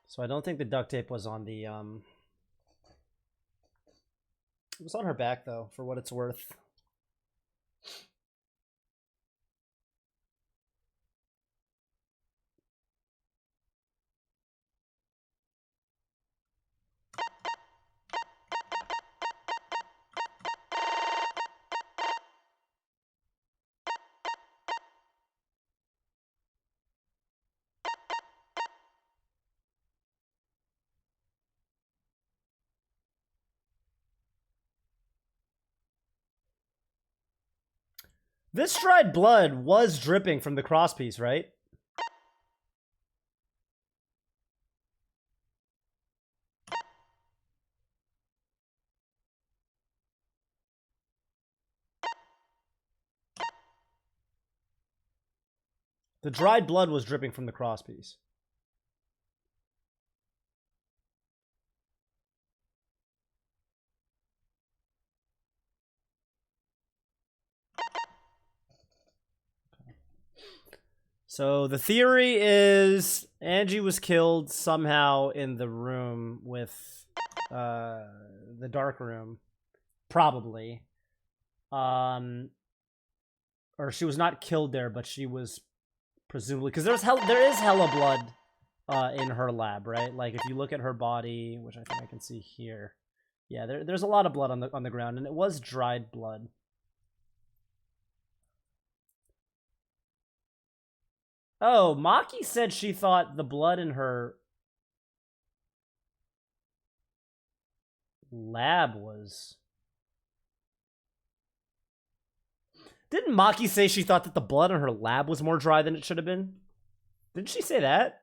So I don't think the duct tape was on the, it was on her back, though, for what it's worth. This dried blood was dripping from the crosspiece, right? The dried blood was dripping from the crosspiece. So the theory is Angie was killed somehow in the room with the dark room, probably. Or she was not killed there, but she was presumably, because there is hella blood in her lab, right? Like if you look at her body, which I think I can see here, yeah, there's a lot of blood on the ground, and it was dried blood. Oh, Maki said she thought the blood in her lab was... Didn't Maki say she thought that the blood in her lab was more dry than it should have been? Didn't she say that?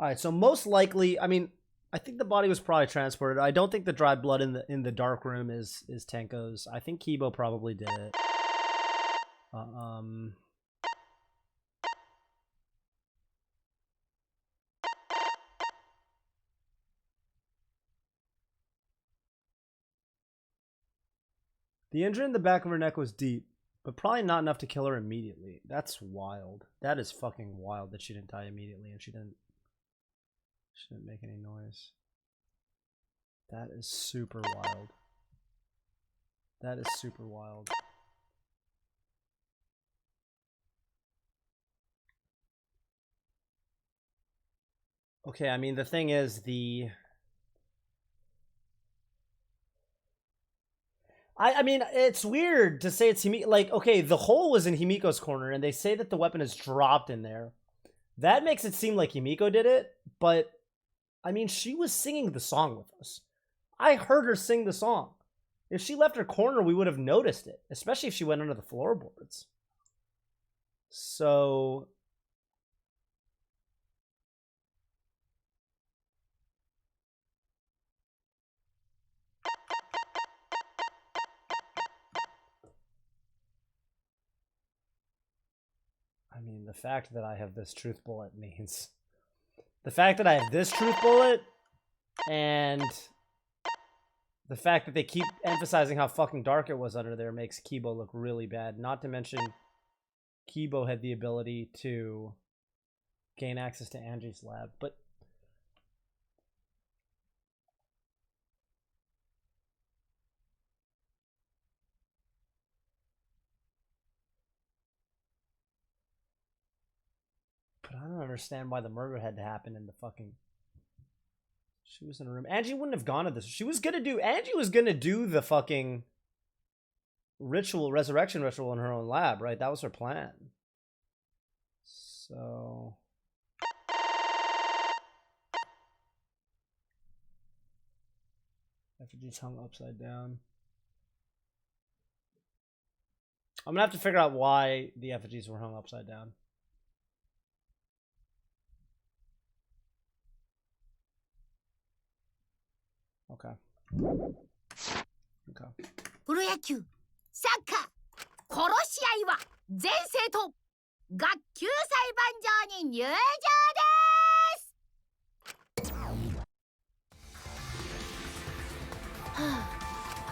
All right, so most likely, I mean, I think the body was probably transported. I don't think the dried blood in the dark room is Tenko's. I think Kibo probably did it. The injury in the back of her neck was deep, but probably not enough to kill her immediately. That's wild. That is fucking wild that she didn't die immediately and she didn't make any noise. That is super wild. That is super wild. Okay, I mean, the thing is, I mean, it's weird to say it's Himiko. Like, okay, the hole was in Himiko's corner, and they say that the weapon is dropped in there. That makes it seem like Himiko did it, but, I mean, she was singing the song with us. I heard her sing the song. If she left her corner, we would have noticed it, especially if she went under the floorboards. So... I mean, the fact that I have this truth bullet means... The fact that I have this truth bullet, and the fact that they keep emphasizing how fucking dark it was under there makes Kibo look really bad. Not to mention, Kibo had the ability to gain access to Angie's lab, but... But I don't understand why the murder had to happen in the fucking... She was in a room. Angie wouldn't have gone to this. She was gonna do... Angie was gonna do the fucking ritual, resurrection ritual in her own lab, right? That was her plan. So... Effigies hung upside down. I'm gonna have to figure out why the effigies were hung upside down. Okay. Okay. プロ野球、サッカー、殺し合いは全生徒学級裁判場に入場です。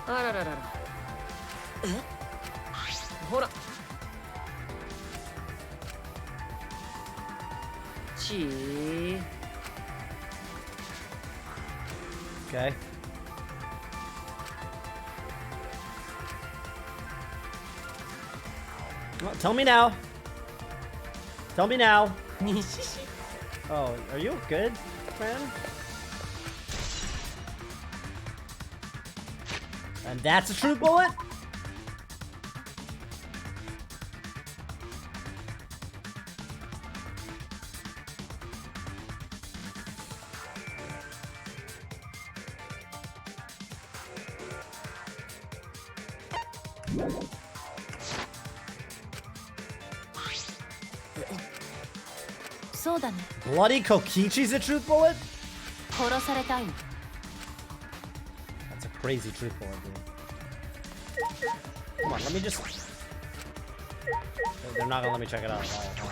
あらららら。え？ほら。ちー。Okay. Well, tell me now. Tell me now. Oh, are you good, man? And that's a true bullet? Bloody Kokichi's a truth bullet? That's a crazy truth bullet, dude. Come on, let me just... They're not gonna let me check it out at all.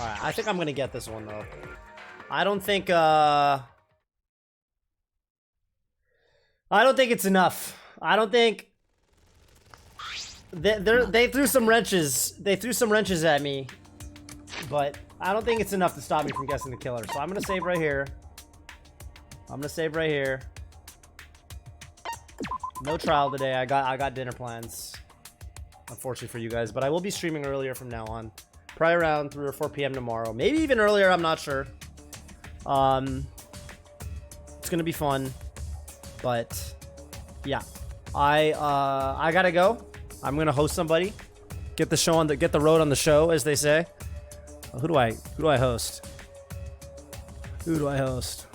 Alright, I think I'm gonna get this one though. I don't think it's enough. I don't think they threw some wrenches. They threw some wrenches at me, but I don't think it's enough to stop me from guessing the killer. So I'm gonna save right here. I'm gonna save right here. No trial today. I got dinner plans, unfortunately for you guys, but I will be streaming earlier from now on. Probably around 3 or 4 p.m. tomorrow. Maybe even earlier, I'm not sure. It's gonna be fun. But yeah. I gotta go. I'm gonna host somebody. Get the show on the road on the show, as they say. Who do I host? Who do I host?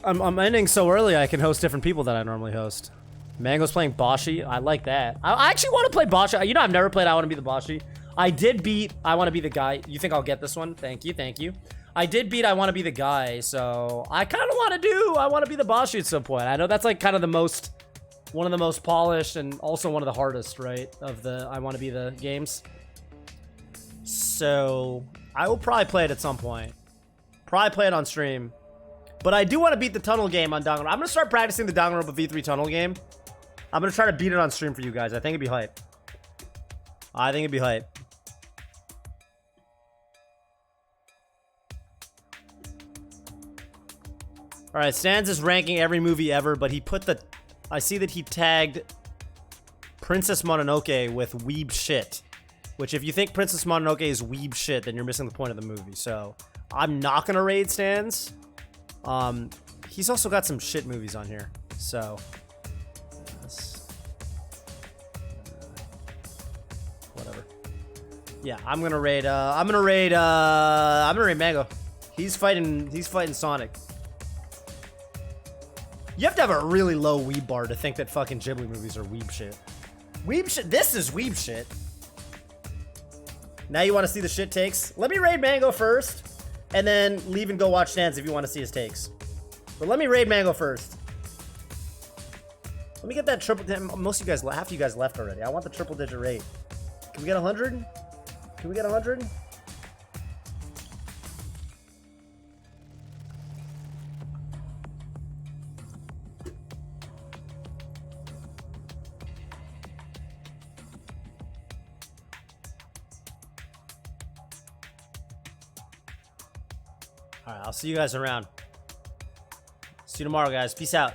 I'm ending so early I can host different people that I normally host. Mango's playing Boshi. I like that. I actually want to play Boshi. You know, I've never played I Want to Be the Boshi. I did beat I Want to Be the Guy. You think I'll get this one? Thank you, thank you. I did beat I Want to Be the Guy, so I kind of want to I want to be the boss at some point. I know that's like kind of one of the most polished and also one of the hardest, right, of the I Want to Be the games. So I will probably play it at some point. Probably play it on stream. But I do want to beat the tunnel game on Danganronpa. I'm going to start practicing the Danganronpa V3 tunnel game. I'm going to try to beat it on stream for you guys. I think it'd be hype. I think it'd be hype. Alright, Stans is ranking every movie ever, but he put the... I see that he tagged Princess Mononoke with weeb shit. Which, if you think Princess Mononoke is weeb shit, then you're missing the point of the movie. So, I'm not gonna raid Stans. He's also got some shit movies on here. So... whatever. Yeah, I'm gonna raid Mango. He's fighting Sonic. You have to have a really low weeb bar to think that fucking Ghibli movies are weeb shit. Weeb shit? This is weeb shit. Now you want to see the shit takes? Let me raid Mango first, and then leave and go watch Stans if you want to see his takes. But let me raid Mango first. Let me get that triple... Most of you guys... Half of you guys left already. I want the triple digit rate. Can we get 100? Can we get 100? Alright, I'll see you guys around. See you tomorrow, guys. Peace out.